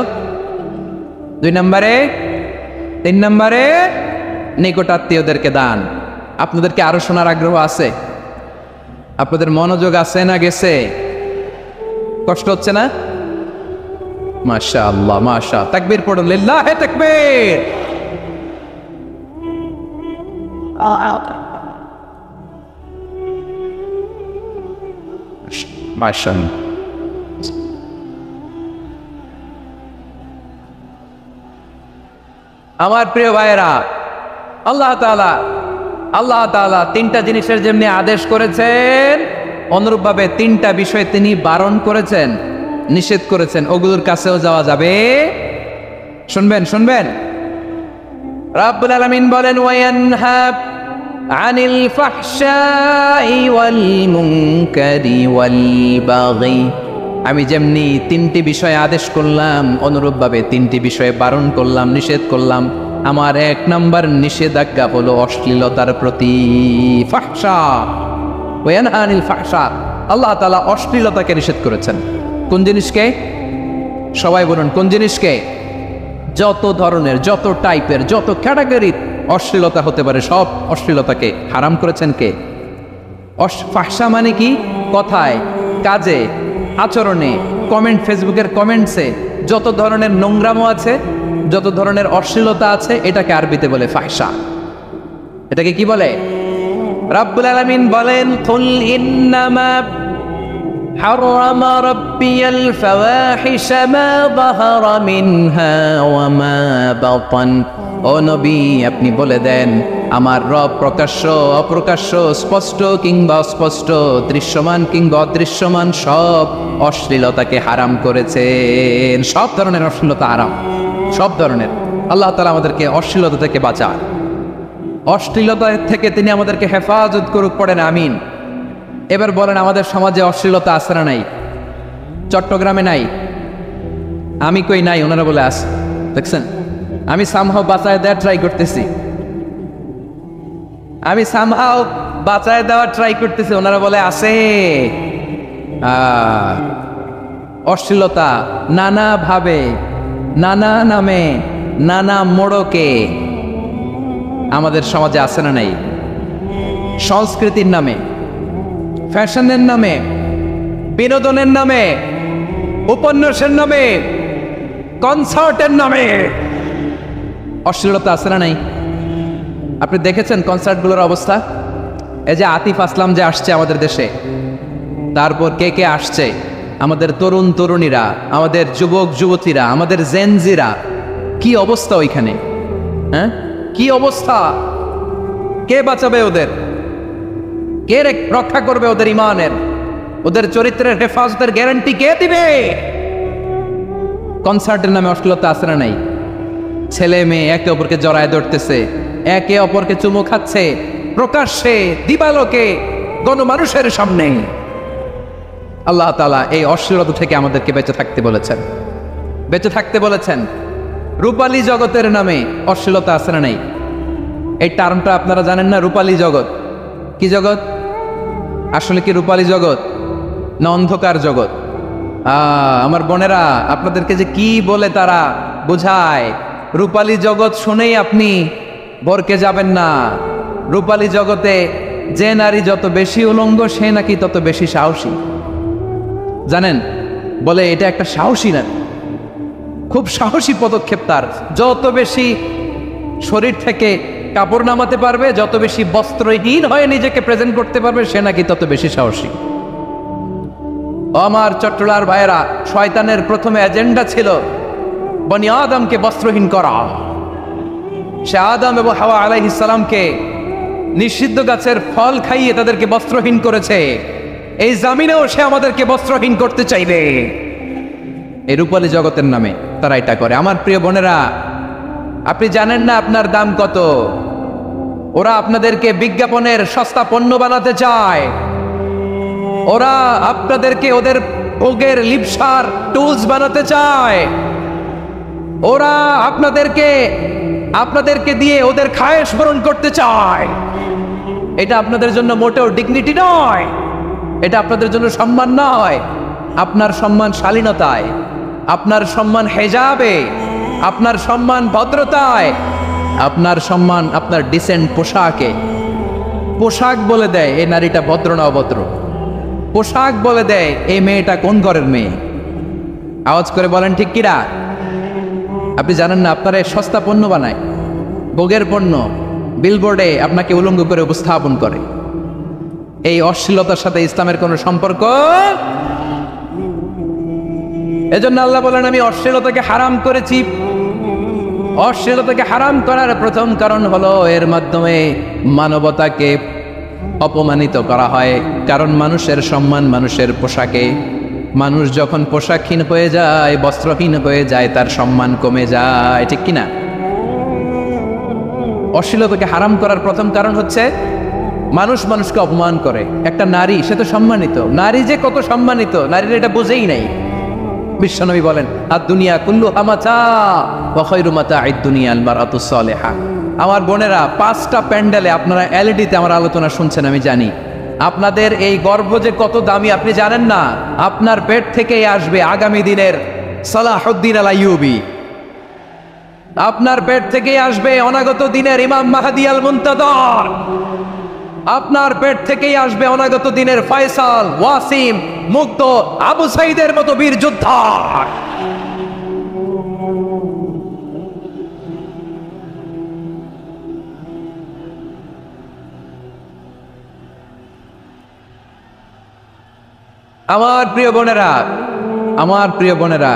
2 নম্বরে, 3 নম্বরে নিকটাত্মীয়দেরকে দান। আপনাদেরকে আরো শোনার আগ্রহ আছে? আপনাদের মনোযোগ আছে না গেছে? কষ্ট হচ্ছে না? মাশাআল্লাহ, মাশাআল্লাহ। তাকবীর পড়ুন, লিল্লাহে তাকবীর। মাশাআল্লাহ। আমার প্রিয় ভাইয়েরা, আল্লাহ তাআলা 3টা জিনিসের যেমনি আদেশ করেছেন, অনুরূপভাবে 3টা বিষয় তিনি বারণ করেছেন, নিষেধ করেছেন। ওগুলোর কাছেও যাওয়া যাবে। শুনবেন। রাব্বুল আলামিন বলেন, ওয়ায়ানহা আনিল ফাহশাই ওয়াল মুনকারি ওয়াল বাগি। আমি যেমনি 3টি বিষয়ে আদেশ করলাম, অনুরূপভাবে 3টি বিষয়ে বারণ করলাম, নিষেধ করলাম। আমার 1 নম্বর নিষেধাজ্ঞা হলো অশ্লীলতার প্রতি। ফাহশা, ওয়ায়ানহা আনিল ফাহশা। আল্লাহ তাআলা অশ্লীলতাকে নিষেধ করেছেন। কোন জিনিসকে? সবাই বলুন, কোন জিনিসকে? যত ধরনের, যত টাইপের, যত ক্যাটাগরির অশ্লীলতা হতে পারে, সব অশ্লীলতাকে হারাম করেছেন কে? ফাহশা মানে কি? কথায়, কাজে, আচরণে, কমেন্ট, ফেসবুকের কমেন্টসে যত ধরনের নোংরামো আছে, যত ধরনের অশ্লীলতা আছে, এটাকে আরবিতে বলে ফাহশা। এটাকে কি বলে? রাব্বুল আলামিন বলেন, কুল ইন্নামা حرم ربي الفواحش ما ظهر منها وما بطن। ও নবী, আপনি বলে দেন, আমার রব প্রকাশ্য, অপ্রকাশ্য, স্পষ্ট কিংবা অস্পষ্ট, দৃশ্যমান কিংবা অদৃশ্যমান সব অশ্লীলতাকে হারাম করেছেন। সব ধরনের অশ্লীলতা হারাম, সব ধরনের। আল্লাহ তাআলা আমাদেরকে অশ্লীলতা থেকে বাঁচান। অশ্লীলতা থেকে তিনি আমাদেরকে হেফাজত করুক, পড়েন আমিন। এবার বলেন, আমাদের সমাজে অশ্লীলতা আছে না নাই? চট্টগ্রামে নাই? আমি কই নাই, ওনারা বলে আস। দেখছেন, আমি সামহাও বাঁচায় দেওয়ার ট্রাই করতেছি, আমি সামহাও বাঁচায় দেওয়ার ট্রাই করতেছি, ওনারা বলে আছে। অশ্লীলতা নানা ভাবে, নানা নামে, নানা মোড়কে আমাদের সমাজে আছে না নাই? সংস্কৃতির নামে, ফ্যাশনের নামে, বিনোদনের নামে, উপন্যাসের নামে, কনসার্টের নামে অশ্লীলতা আছে না নাই? আপনি দেখেছেন কনসার্টগুলোর অবস্থা? এই যে আতিফ আসলাম যে আসছে আমাদের দেশে, তারপর কে কে আসছে, আমাদের তরুণ তরুণীরা, আমাদের যুবক যুবতীরা, আমাদের জেনজিরা, কি অবস্থা ওইখানে? হ্যাঁ, কি অবস্থা? কে বাঁচাবে ওদের? কে রক্ষা করবে ওদের ইমানের, ওদের চরিত্রের হেফাজতের গ্যারান্টি কে দিবে? কনসার্টের নামে অশ্লীলতা আছে না নাই? ছেলে মেয়ে একে অপরকে জড়ায় ধরতেছে, একে অপরকে চুমু খাচ্ছে প্রকাশ্যে, দিবালোকে, গণমানুষের সামনে। আল্লাহ তাআলা এই অশ্লীলতা থেকে আমাদেরকে বেঁচে থাকতে বলেছেন, বেঁচে থাকতে বলেছেন। রূপালী জগতের নামে অশ্লীলতা আছে না নাই? এই টার্মটা আপনারা জানেন না? রূপালী জগৎ কি জগৎ? আসলে কি রূপালী জগৎ না অন্ধকার জগৎ? আমার বোনেরা, আপনাদেরকে যে কি বলে তারা বোঝায়, রূপালী জগৎ শুনেই আপনি ভরকে যাবেন না। রূপালী জগতে যে নারী যত বেশি উলঙ্গ, সে নাকি তত বেশি সাহসী। জানেন, বলে এটা একটা সাহসী নারী, খুব সাহসী পদক্ষেপ তার। যত বেশি শরীর থেকে কাপড় নামাতে পারবে, যত বেশি বস্ত্রহীন হয়ে নিজেকে প্রেজেন্ট করতে পারবে, সে নাকি তত বেশি সাহসী। আমার চট্টলার ভাইয়েরা, শয়তানের প্রথম এজেন্ডা ছিল বনি আদমকে বস্ত্রহীন করা। সে আদম এবং হাওয়া আলাইহিস সালামকে নিষিদ্ধ গাছের ফল খাইয়ে তাদেরকে বস্ত্রহীন করেছে। এই জামিনেও সে আমাদেরকে বস্ত্রহীন করতে চাইবে। এই রূপালী জগতের নামে তারা এটা করে। আমার প্রিয় বোনেরা, আপনি জানেন না আপনার দাম কত? ওরা আপনাদেরকে বিজ্ঞাপনের সস্তা পণ্য বানাতে চায়। ওরা আপনাদেরকে ওদের ভোগের লিপসার টুলস বানাতে চায়। ওরা আপনাদেরকে দিয়ে ওদের খায়েশ পূরণ করতে চায়। এটা আপনাদের জন্য মোটেও ডিগনিটি নয়, এটা আপনাদের জন্য সম্মান নয়। আপনার সম্মান শালীনতায়, আপনার সম্মান হেজাবে, আপনার সম্মান ভদ্রতায়, আপনার সম্মান আপনার ডিসেন্ট পোশাকে। পোশাক বলে দেয় এই নারীটা ভদ্র না অভদ্র। পোশাক বলে দেয় এই মেয়েটা কোন ঘরের মেয়ে। আওয়াজ করে বলেন ঠিক কিনা? আপনি জানেন না, আপনারা সস্তা পণ্য বানায়, ভোগের পণ্য, বিলবোর্ডে আপনাকে উলঙ্গ করে উপস্থাপন করে। এই অশ্লীলতার সাথে ইসলামের কোনো সম্পর্ক। এজন্য আল্লাহ বলেন, আমি অশ্লীলতাকে হারাম করেছি। অশ্লীলতাকে হারাম করার প্রথম কারণ হলো এর মাধ্যমে মানবতাকে অপমানিত করা হয়। কারণ মানুষের সম্মান মানুষের পোশাকে। মানুষ যখন পোশাকহীন হয়ে যায়, বস্ত্রহীন হয়ে যায়, তার সম্মান কমে যায়, ঠিক কিনা? অশ্লীলতাকে হারাম করার প্রথম কারণ হচ্ছে মানুষ মানুষকে অপমান করে। একটা নারী, সে তো সম্মানিত। নারী যে কত সম্মানিত, নারীরা এটা বুঝেই নাই। বিশ্বনবী বলেন, আর দুনিয়া কুল্লুহা মাতা ওয়া খায়রু মাতা'আদ দুনিয়া আল মারআতুস সালিহা। আমার বোনেরা, 5টা প্যান্ডেলে আপনারা এলইডিতে আমার আলোচনা শুনছেন, আমি জানি। আপনাদের এই গর্ভ যে কত দামি আপনি জানেন না। আপনার পেট থেকেই আসবে আগামী দিনের সালাহুদ্দিন আল আইয়ুবী। আপনার পেট থেকেই আসবে অনাগত দিনের ইমাম মাহদী আল মুনতাদর। আপনার পেট থেকেই আসবে অনাগত দিনের ফয়সাল, ওয়াসিম, মুগ্ধ, আবু সাইদের মতো বীর যোদ্ধা। আমার প্রিয় বোনেরা, আমার প্রিয় বোনেরা,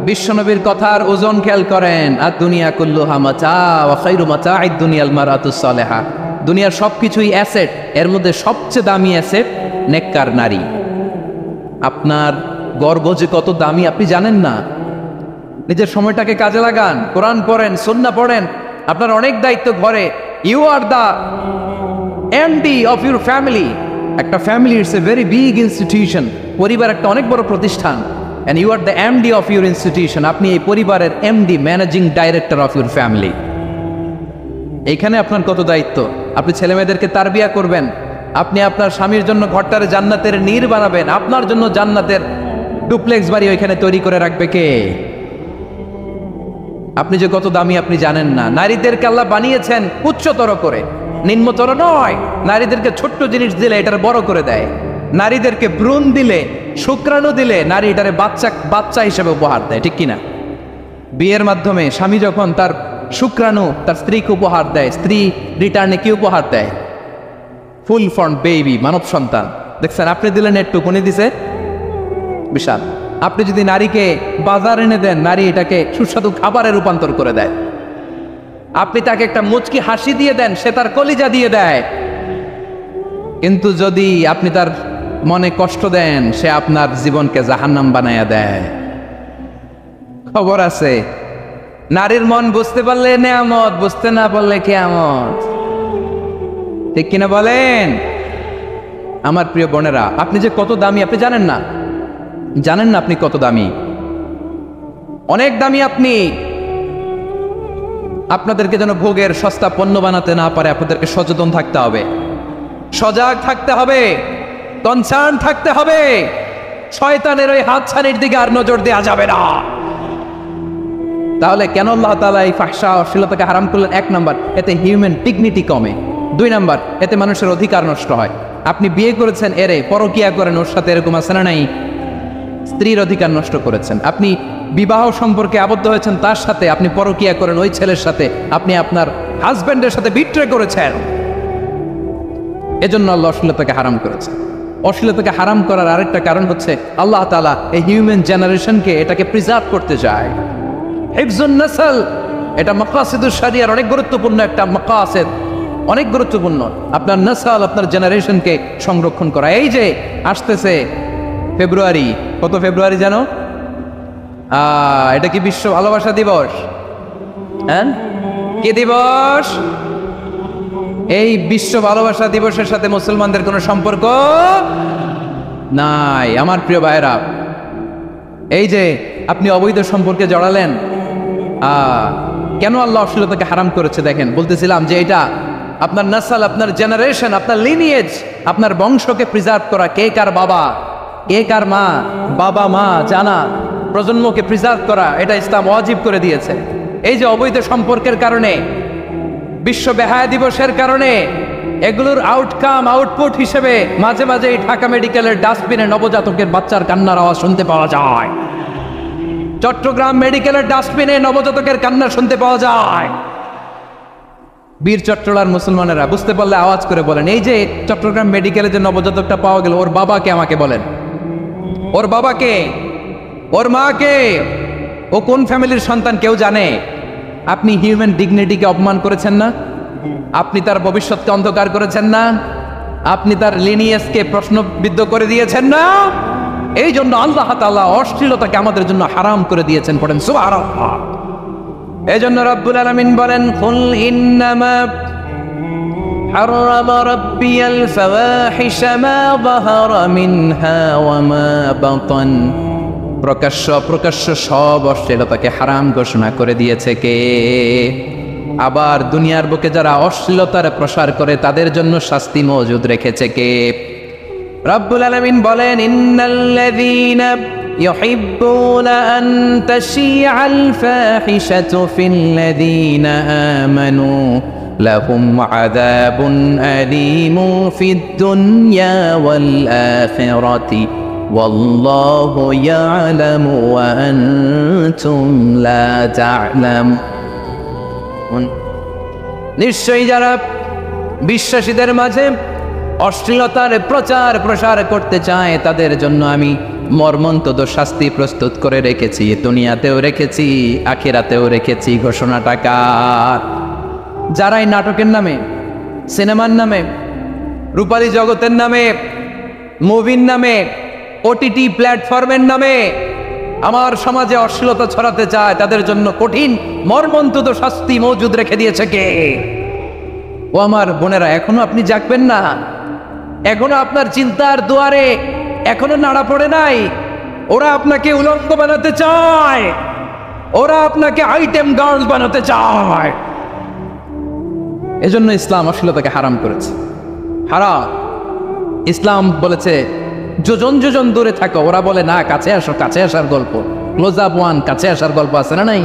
বিশ্বনবীর কথার ওজন খেয়াল করেন। আর দুনিয়া কুল্লুহা মাতা ওয়া খায়রু মাতা'আদ দুনিয়াল মারআতুস সালিহা। দুনিয়ার সবকিছুই অ্যাসেট, এর মধ্যে সবচেয়ে দামি অ্যাসেট নেককার নারী। আপনার গর্ব যে কত দামি আপনি জানেন না। নিজের সময়টাকে কাজে লাগান, কোরআন পড়েন, সুন্নাহ পড়েন। আপনার অনেক দায়িত্ব ঘরে, you are the MD of your family. একটা family it's a very big institution. পরিবার একটা অনেক বড় প্রতিষ্ঠান। And you are the MD of your institution. আপনি এই পরিবারের MD, managing director of your family. এইখানে আপনার কত দায়িত্ব। আপনি ছেলে মেয়েদেরকে তারবিয়া করবেন, আপনি আপনার স্বামীর জন্য ঘরটারে জান্নাতের নীর বানাবেন, আপনার জন্য জান্নাতের ডুপ্লেক্স বাড়ি ওইখানে তৈরি করে রাখবে কে? আপনি যে কত দামি আপনি জানেন না। নারীদেরকে আল্লাহ বানিয়েছেন উচ্চতর করে, নিম্নতর নয়। নারীদেরকে ছোট্ট জিনিস দিলে এটার বড় করে দেয়। নারীদেরকে ভ্রূণ দিলে, শুক্রাণু দিলে নারী এটারে বাচ্চা হিসেবে উপহার দেয়, ঠিক কিনা? বিয়ের মাধ্যমে স্বামী যখন তার শুক্রাণু তার স্ত্রীকে উপহার দেয়, স্ত্রী রিটার্নে কি উপহার দেয়? ফুল ফর্ম বেবি, মানব সন্তান। দেখছেন, আপনি দিলেন একটু, কোনে দিছে বিশাল। আপনি যদি নারীকে বাজার এনে দেন, নারী এটাকে সুস্বাদু খাবারে রূপান্তর করে দেয়। আপনি তাকে একটা মুচকি হাসি দিয়ে দেন, সে তার কলিজা দিয়ে দেয়। কিন্তু যদি আপনি তার মনে কষ্ট দেন, সে আপনার জীবনকে জাহান্নাম বানায়া দেয়। খবর আছে, নারীর মন বুঝতে পারলে নেয়ামত, বুঝতে না পারলে কিয়ামত। ঠিক কিনা বলেন? আমার প্রিয় বোনেরা, আপনি যে কত দামি আপনি জানেন না। জানেন না আপনি কত দামি, অনেক দামি আপনি। আপনাদেরকে যেন ভোগের সস্তা পণ্য বানাতে না পারে, আপনাদেরকে সচেতন থাকতে হবে, সজাগ থাকতে হবে, কনসার্ন থাকতে হবে। শয়তানের ওই হাতছানির দিকে আর নজর দেওয়া যাবে না। তাহলে কেন আল্লাহ তাআলা এই ফাহশা অশ্লীলতাকে হারাম করলেন? 1 নাম্বার, এতে হিউম্যান ডিগনিটি কমে। 2 নাম্বার, এতে মানুষের অধিকার নষ্ট হয়। আপনি বিয়ে করেছেন, এরে পরকিয়া করেন, ওর সাথে এরকম আছে না নাই? স্ত্রীর অধিকার নষ্ট করেছেন। আপনি বিবাহ সম্পর্কে আবদ্ধ হয়েছেন, তার সাথে আপনি পরকিয়া করেন, ওই ছেলের সাথে আপনি আপনার হাজবেন্ডের সাথে বিট্রে করেছেন। এজন্য আল্লাহ অশ্লীলতাকে হারাম করেছেন। অশ্লীলতাকে হারাম করার আরেকটা কারণ হচ্ছে আল্লাহ তাআলা এই হিউম্যান জেনারেশনকে এটাকে প্রিজার্ভ করতে চায়। হিফজুন নাসল, এটা মাকাসিদুশ শরিয়ার অনেক গুরুত্বপূর্ণ একটা মাকাসিদ, অনেক গুরুত্বপূর্ণ। আপনার নাসল, আপনার জেনারেশনকে সংরক্ষণ করা। এই যে আসতেছে ফেব্রুয়ারি, কত ফেব্রুয়ারি জানো? এটা কি বিশ্ব ভালোবাসা দিবস? হ্যাঁ, কি দিবস? এই বিশ্ব ভালোবাসা দিবসের সাথে মুসলমানদের কোনো সম্পর্ক নাই। আমার প্রিয় ভাইরা, এই যে আপনি অবৈধ সম্পর্কে জড়ালেন, কেন আল্লাহ অশ্লীলতাকে হারাম করেছে দেখেন। বলতেছিলাম যে এটা আপনার নাসল, আপনার জেনারেশন, আপনার লিনিয়েজ, আপনার বংশকে প্রিজার্ভ করা। কে কার বাবা, কে কার মা, বাবা মা জানা, প্রজন্মকে প্রিজার্ভ করা, এটা ইসলাম ওয়াজিব করে দিয়েছে। এই যে অবৈধ সম্পর্কের কারণে, বিশ্ব বেহায়া দিবসের কারণে, এগুলোর আউটকাম, আউটপুট হিসেবে মাঝে মাঝে এই ঢাকা মেডিকেলের ডাস্টবিনে নবজাতকের বাচ্চার কান্নার আওয়াজ শুনতে পাওয়া যায়। চট্টগ্রাম মেডিকেলের ডাস্টবিনে নবজাতকের কান্না শুনতে পাওয়া যায়। বীর চট্টলার মুসলমানেরা বুঝতে পারলে আওয়াজ করে বলেন, এই যে চট্টগ্রাম মেডিকেলে যে নবজাতকটা পাওয়া গেল, ওর বাবাকে আমাকে বলেন, ওর বাবাকে, ওর মাকে, ও কোন ফ্যামিলির সন্তান কেউ জানে? আপনি হিউম্যান ডিগনিটিকে অপমান করেছেন না? আপনি তার ভবিষ্যৎকে অন্ধকার করেছেন না? আপনি তার লিনিয়েজকে প্রশ্নবিদ্ধ করে দিয়েছেন না? এই জন্য আল্লাহ তাআলা অশ্লীলতাকে আমাদের জন্য হারাম করে দিয়েছেন। পড়েন সুবহানাল্লাহ। এই জন্য রব্বুল আলামিন বলেন, কুল ইন্নামা হারামা রাব্বিয়াল ফাওয়াহিশা মা যাহারা মিনহা ওয়া মা বাতান। প্রকাশ্য অপ্রকাশ্য সব অশ্লীলতাকে হারাম ঘোষণা করে দিয়েছে কে? আবার দুনিয়ার বুকে যারা অশ্লীলতার প্রসার করে তাদের জন্য শাস্তি মজুদ রেখেছে কে? রব্বুল আলামিন বলেন, ইন্নাল্লাযীনা ইউহিব্বুনা আন তাশিআল ফাহিশাতু ফিল্লাযীনা আমানু লাহুম আযাবুন আলীমুন ফিদ দুনিয়া ওয়াল আখিরাতি ওয়াল্লাহু ইয়ালামু ওয়া আনতুম লা তা'লামুন। নিশ্চয়ই যারা বিশ্বাসীদের মাঝে অশ্লীলতার প্রচার প্রসার করতে চায় তাদের জন্য আমি মর্মন্তুদ শাস্তি প্রস্তুত করে রেখেছি, দুনিয়াতেও রেখেছি, আখিরাতেও রেখেছি। ঘোষণাটা কার? যারাই নাটকের নামে, সিনেমার নামে, রূপালী জগতের নামে, মুভির নামে, ওটিটি প্ল্যাটফর্মের নামে আমার সমাজে অশ্লীলতা ছড়াতে চায়, তাদের জন্য কঠিন মর্মন্তুদ শাস্তি মজুদ রেখে দিয়েছে কে? ও আমার বোনেরা, এখনো আপনি জাগবেন না? এখনো আপনার চিন্তার দুয়ারে এখনো নাড়া পড়ে নাই? ওরা আপনাকে উলঙ্গ বানাতে চায়, ওরা আপনাকে আইটেম গার্ল বানাতে চায়। এজন্য ইসলাম অশ্লীলতাকে হারাম করেছে। হারাম। ইসলাম বলেছে যোজন যোজন দূরে থাকো, ওরা বলে না কাছে আসো, কাছে আসার গল্প, ক্লোজ আপ ওয়ান, কাছে আসার গল্প আছে না নাই?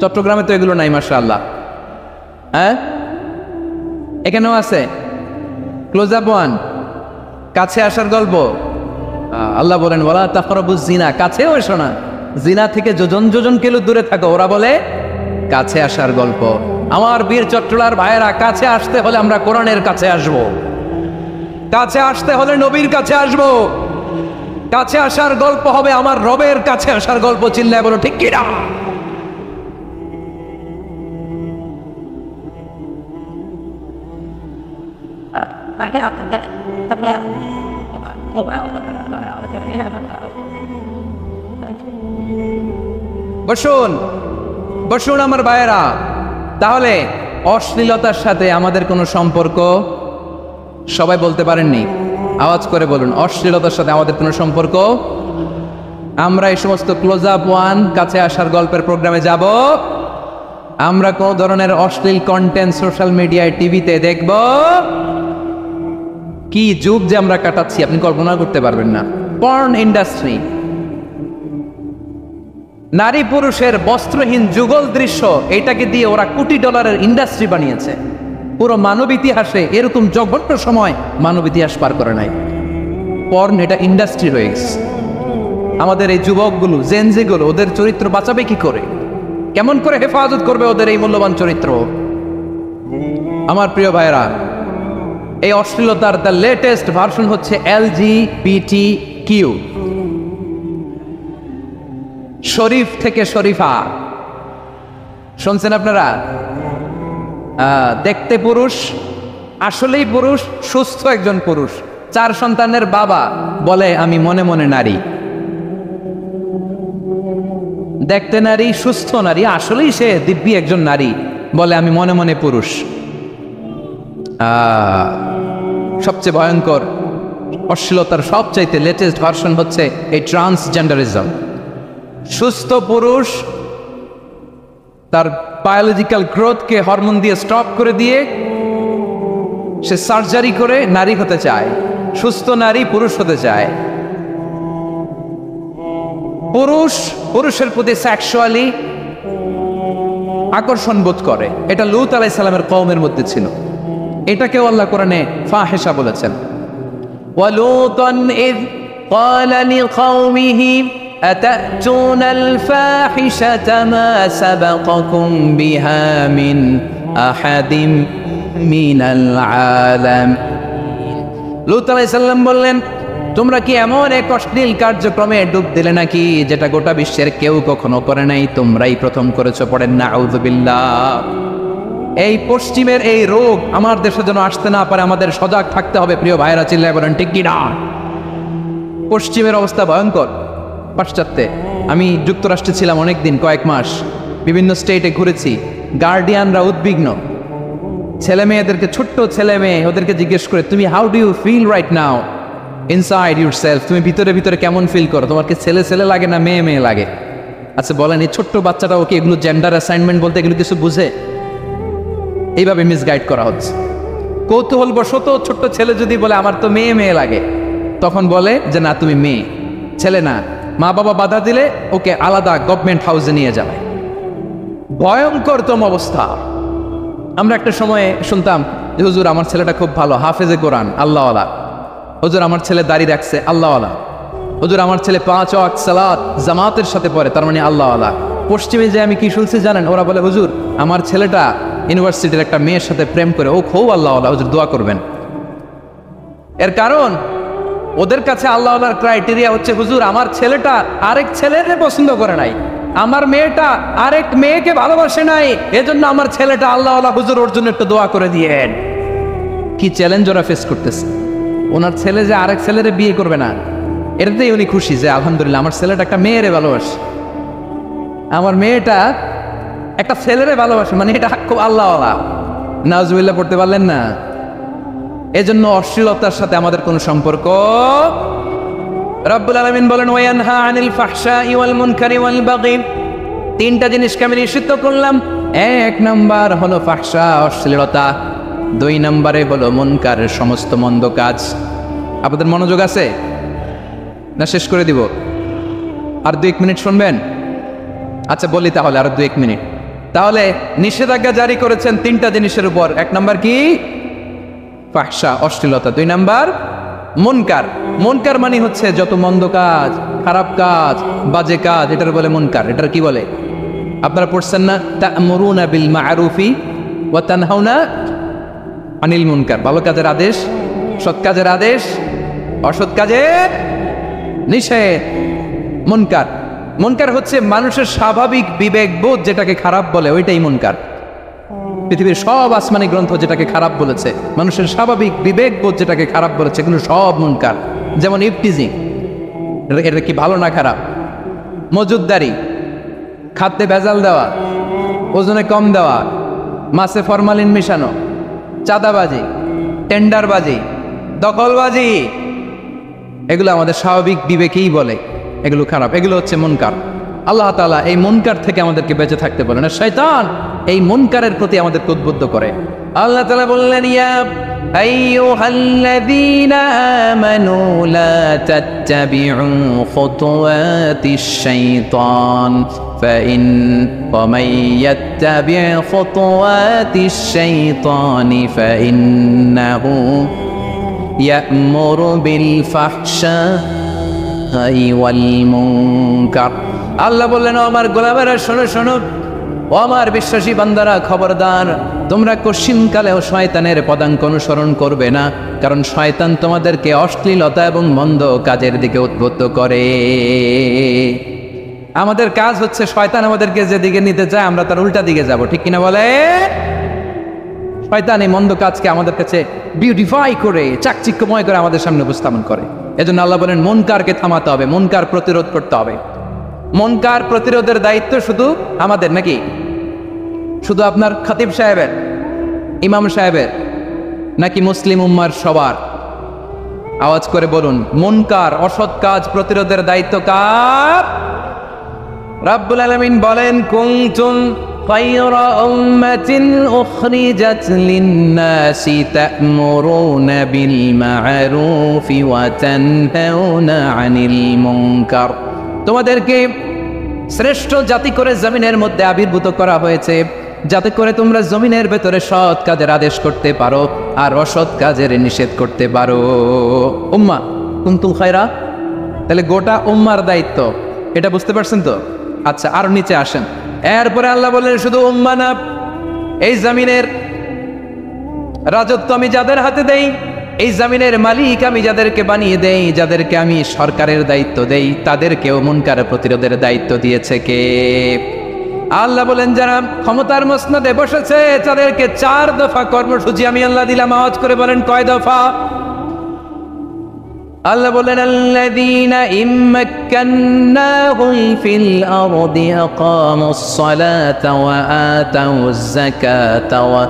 চট্টগ্রামে তো এগুলো নাই মাশাআল্লাহ। হ্যাঁ, এখানেও আছে ক্লোজ আপ ওয়ান, কাছে আসার গল্প। আল্লাহ বলেন ওয়ালা তাকরাবুজ জিনা, কাছেও এসো না, জিনা থেকে যোজন যোজন কিলো দূরে থাকো, ওরা বলে কাছে আসার গল্প। আমার বীর চট্টলার ভাইয়েরা, কাছে আসতে হলে আমরা কোরআনের কাছে আসব, কাছে আসতে হলে নবীর কাছে আসব, কাছে আসার গল্প হবে আমার রবের কাছে আসার গল্প। চিল্লায় বলো ঠিক কিনা? বসুন বসুন আমার ভাইয়েরা। তাহলে অশ্লীলতার সাথে আমাদের কোনো সম্পর্ক? সবাই বলতে পারেননি, আওয়াজ করে বলুন, অশ্লীলতার সাথে আমাদের কোনো সম্পর্ক? আমরা এই সমস্ত ক্লোজ আপ ওয়ান, কাছে আসার গল্পের প্রোগ্রামে যাব? আমরা কোন ধরনের অশ্লীল কন্টেন্ট সোশ্যাল মিডিয়ায়, টিভিতে দেখব? কি যুগ যে আমরা কাটাচ্ছি আপনি কল্পনা করতে পারবেন না। পর্ন ইন্ডাস্ট্রি, নারী পুরুষের বস্ত্রহীন যুগল দৃশ্য, এটাকে দিয়ে ওরা কোটি ডলারের ইন্ডাস্ট্রি বানিয়েছে। পুরো মানব ইতিহাসে এরকম জঘন্য সময় মানব ইতিহাস পার করে নাই। পর্ন এটা ইন্ডাস্ট্রি হয়ে গেছে। আমাদের এই যুবকগুলো, জেনজিগুলো, ওদের চরিত্র বাঁচাবে কি করে? কেমন করে হেফাজত করবে ওদের এই মূল্যবান চরিত্র? আমার প্রিয় ভাইরা, এই অশ্লীলতার দ্য লেটেস্ট ভার্সন হচ্ছে LGBTQ, শরীফ থেকে শরীফা। শুনছেন আপনারা? দেখতে পুরুষ, আসলেই পুরুষ, সুস্থ একজন পুরুষ, 4 সন্তানের বাবা, বলে আমি মনে মনে নারী। দেখতে নারী, সুস্থ নারী, আসলেই সে দিব্যি একজন নারী, বলে আমি মনে মনে পুরুষ। সবচেয়ে ভয়ঙ্কর অশ্লীলতার সবচাইতে লেটেস্ট ভার্সন হচ্ছে এই ট্রান্সজেন্ডারিজম। সুস্থ পুরুষ তার বায়োলজিক্যাল গ্রোথকে হরমোন দিয়ে স্টপ করে দিয়ে সে সার্জারি করে নারী হতে চায়। সুস্থ নারী পুরুষ হতে চায়। পুরুষ পুরুষের প্রতি সেক্সুয়ালি আকর্ষণ বোধ করে। এটা লূত আলাইহিস সালামের কওমের মধ্যে ছিল। এটাকেও আল্লাহ কোরআনে ফাহিশা বলেছেন। ওয়ালুতান ইয ক্বালা লিকাওমিহি আতাতুনা আল ফাহিশাতা মা সাবাকাকুম বিহা মিন আহাদিম মিনাল আলামিন। লূত আলাইহিস সালাম বললেন, তোমরা কি এমন এক অশ্লীল কার্যক্রমে ডুব দিলে নাকি যেটা গোটা বিশ্বের কেউ কখনো করে নাই? তোমরাই প্রথম করেছো। পড়েন নাউযুবিল্লাহ। এই পশ্চিমের এই রোগ আমার দেশে যেন আসতে না পারে, আমাদের সজাগ থাকতে হবে। প্রিয় ভাইরা, চিল্লায় বলেন ঠিক কি না? পশ্চিমের অবস্থা ভয়ঙ্কর। পাশ্চাত্যে আমি যুক্তরাষ্ট্রে ছিলাম অনেকদিন, কয়েক মাস, বিভিন্ন স্টেটে ঘুরেছি। গার্ডিয়ানরা উদ্বিগ্ন। ছেলে মেয়েদেরকে, ছোট্ট ছেলে মেয়ে, ওদেরকে জিজ্ঞেস করে, তুমি how do you feel right now inside yourself? তুমি ভিতরে ভিতরে কেমন ফিল করো? তোমার কি ছেলে ছেলে লাগে না মেয়ে মেয়ে লাগে? আচ্ছা বলেন, এই ছোট্ট বাচ্চাটা ওকে এগুলো জেন্ডার অ্যাসাইনমেন্ট বলতে এগুলো কিছু বুঝে? এইভাবে মিসগাইড করা হচ্ছে। কৌতূহল বশত ছোট্ট ছেলে যদি বলে আমার তো মেয়ে মেয়ে লাগে, তখন বলে যে না তুমি মেয়ে, ছেলে না। মা বাবা বাধা দিলে ওকে আলাদা গভর্নমেন্ট হাউসে নিয়ে যাবে। ভয়ঙ্করতম অবস্থা। আমরা একটা সময়ে শুনতাম যে হুজুর আমার ছেলেটা খুব ভালো, হাফেজে কোরআন, আল্লাহওয়ালা। হুজুর আমার ছেলে দাড়ি রাখছে, আল্লাহওয়ালা। হুজুর আমার ছেলে 5 ওয়াক্ত সালাত জামাতের সাথে পড়ে, তার মানে আল্লাহওয়ালা। পশ্চিমে যে আমি কি শুনছি জানেন? ওরা বলে হুজুর আমার ছেলেটা ইউনিভার্সিটির একটা মেয়ের সাথে প্রেম করে, ও খুব আল্লাহওয়ালা, হুজুর দোয়া করবেন। এর কারণ ওদের কাছে আল্লাহওয়ালার ক্রাইটেরিয়া হচ্ছে হুজুর আমার ছেলেটা আরেক ছেলের পছন্দ করে নাই, আমার মেয়েটা আরেক মেয়েকে ভালোবাসে নাই, এজন্য আমার ছেলেটা আল্লাহওয়ালা, হুজুর ওর জন্য একটু দোয়া করে দিয়েন। কি চ্যালেঞ্জ ওরা ফেস করতেছে। ওনার ছেলে যে আরেক ছেলেরে বিয়ে করবে না, এটাতেই উনি খুশি যে আলহামদুলিল্লাহ আমার ছেলেটা একটা মেয়েরে ভালোবাসে, আমার মেয়েটা একটা ছেলেরে ভালোবাসে, মানে এটা খুব আল্লাহওয়ালা। নাউজুবিল্লাহ পড়তে পারলেন না? এজন্য অশ্লীলতার সাথে আমাদের কোনো সম্পর্ক। রব্বুল আলামিন বলেন ওয়ায়ানহা আনিল ফাহশাই ওয়াল মুনকারি ওয়াল বাগি, তিনটা জিনিসকে আমি নিষিদ্ধ করলাম। এক নাম্বার হলো ফাহশা, অশ্লীলতা। দুই নম্বরে হলো মুনকারের সমস্ত মন্দ কাজ। আপনাদের মনোযোগ আছে না? শেষ করে দিব? আর 2 মিনিট শুনবেন? আচ্ছা বলি তাহলে, আর 2 মিনিট। তাহলে নিষেধাজ্ঞা জারি করেছেন তিনটা জিনিসের উপর। এক নাম্বার কি? ফাহশা, অশ্লীলতা। 2 নাম্বার মুনকার। মুনকার মানে হচ্ছে যত মন্দ কাজ, খারাপ কাজ, বাজে কাজ, এটার বলে মুনকার। এটার কি বলে? আপনারা পড়ছেন না, তা'মুরুনা বিল মা'রুফি ওয়া তানহাউনা আনিল মুনকার। ভালো কাজের আদেশ, সৎ কাজের আদেশ, অসৎ কাজের নিষেধ। মুনকার, মুনকার হচ্ছে মানুষের স্বাভাবিক বিবেক বোধ যেটাকে খারাপ বলে, ওইটাই মুনকার। পৃথিবীর সব আসমানি গ্রন্থ যেটাকে খারাপ বলেছে, মানুষের স্বাভাবিক বিবেক বোধ যেটাকে খারাপ বলেছে, এগুলো সব মুনকার। যেমন ইফটিজিং, এটা কি ভালো না খারাপ? মজুদদারি, খাদ্যে ভেজাল দেওয়া, ওজনে কম দেওয়া, মাছে ফরমালিন মিশানো, চাঁদাবাজি, টেন্ডারবাজি, দখলবাজি, এগুলো আমাদের স্বাভাবিক বিবেকেই বলে এগুলো খারাপ, এগুলো হচ্ছে মুনকার। আল্লাহ তাআলা এই মুনকার থেকে আমাদেরকে বেঁচে থাকতে বলেন। আর শয়তান এই মুনকারের প্রতি আমাদেরকে উদ্বুদ্ধ করে। আল্লাহ তাআলা বললেন ইয়া আইয়ুহাল্লাযীনা আমানু লা তাত্তাবিউ খুতুওয়াতিশ শাইতান ফাইন ওয়া মান ইয়াত্তাবি' খুতুওয়াতিশ শাইতানি ফাইন্নাহু ইয়া'মুরু বিল ফাহশাই ওয়াল মুনকার। আল্লাহ বললেন ও আমার গোলামেরা শোনো শোনো, ও আমার বিশ্বাসী বান্দারা খবরদার, তোমরা কশিনকালেও শয়তানের পদাঙ্ক অনুসরণ করবে না, কারণ শয়তান তোমাদেরকে অশ্লীলতা এবং মন্দ কাজের দিকে উদ্বুদ্ধ করে। আমাদের কাজ হচ্ছে শয়তান আমাদেরকে যেদিকে নিতে চায় আমরা তার উল্টা দিকে যাব, ঠিক কিনা বলে? শয়তান এই মন্দ কাজকে আমাদের কাছে বিউটিফাই করে, চাকচিক্যময় করে আমাদের সামনে উপস্থাপন করে। এজন্য আল্লাহ বলেন মুনকারকে থামাতে হবে, মুনকার প্রতিরোধ করতে হবে। মুনকার প্রতিরোধের দায়িত্ব শুধু আমাদের নাকি? শুধু আপনার খতিব সাহেবের, ইমাম সাহেবের, নাকি মুসলিম উম্মার সবার? আওয়াজ করে বলুন, মুনকার অসৎ কাজ প্রতিরোধের দায়িত্ব কার? রাব্বুল আলামিন বলেন কুনতুম খায়রা উম্মাতিন উখরিজাত লিন-নাসি তা'মুরুনা বিল মা'রুফি ওয়া তানহাউনা আনিল মুনকার। তোমাদেরকে শ্রেষ্ঠ জাতি করে জমিনের মধ্যে আবির্ভূত করা হয়েছে, যাতে করে তোমরা জমিনের ভেতরে সৎ কাজের আদেশ করতে পারো আর অসৎ কাজের নিষেধ করতে পারো। উম্মা কুনতুম খায়রা, তাহলে গোটা উম্মার দায়িত্ব, এটা বুঝতে পারছেন তো? আচ্ছা আর নিচে আসেন। এরপরে আল্লাহ বললেন শুধু উম্মা না, এই জমিনের রাজত্ব আমি যাদের হাতে দেই, এই জমিনের মালিক আমি যাদেরকে বানিয়ে দেই, যাদেরকে আমি সরকারের দায়িত্ব দেই, তাদেরকেও মুনকার প্রতিরোধের দায়িত্ব দিয়েছে কে? আল্লাহ বলেন যারা ক্ষমতার মসনদে বসেছে তাদেরকে 4 দফা কর্মসূচি আমি আল্লাহ দিলাম। আওয়াজ করে বলেন কয় দফা? আল্লাহ বলেন আল্লাযীনা ইম্মাক্কান্নাহুম ফিল আরদি আকামুস সালাতা ওয়া আতাউয যাকাতা ওয়া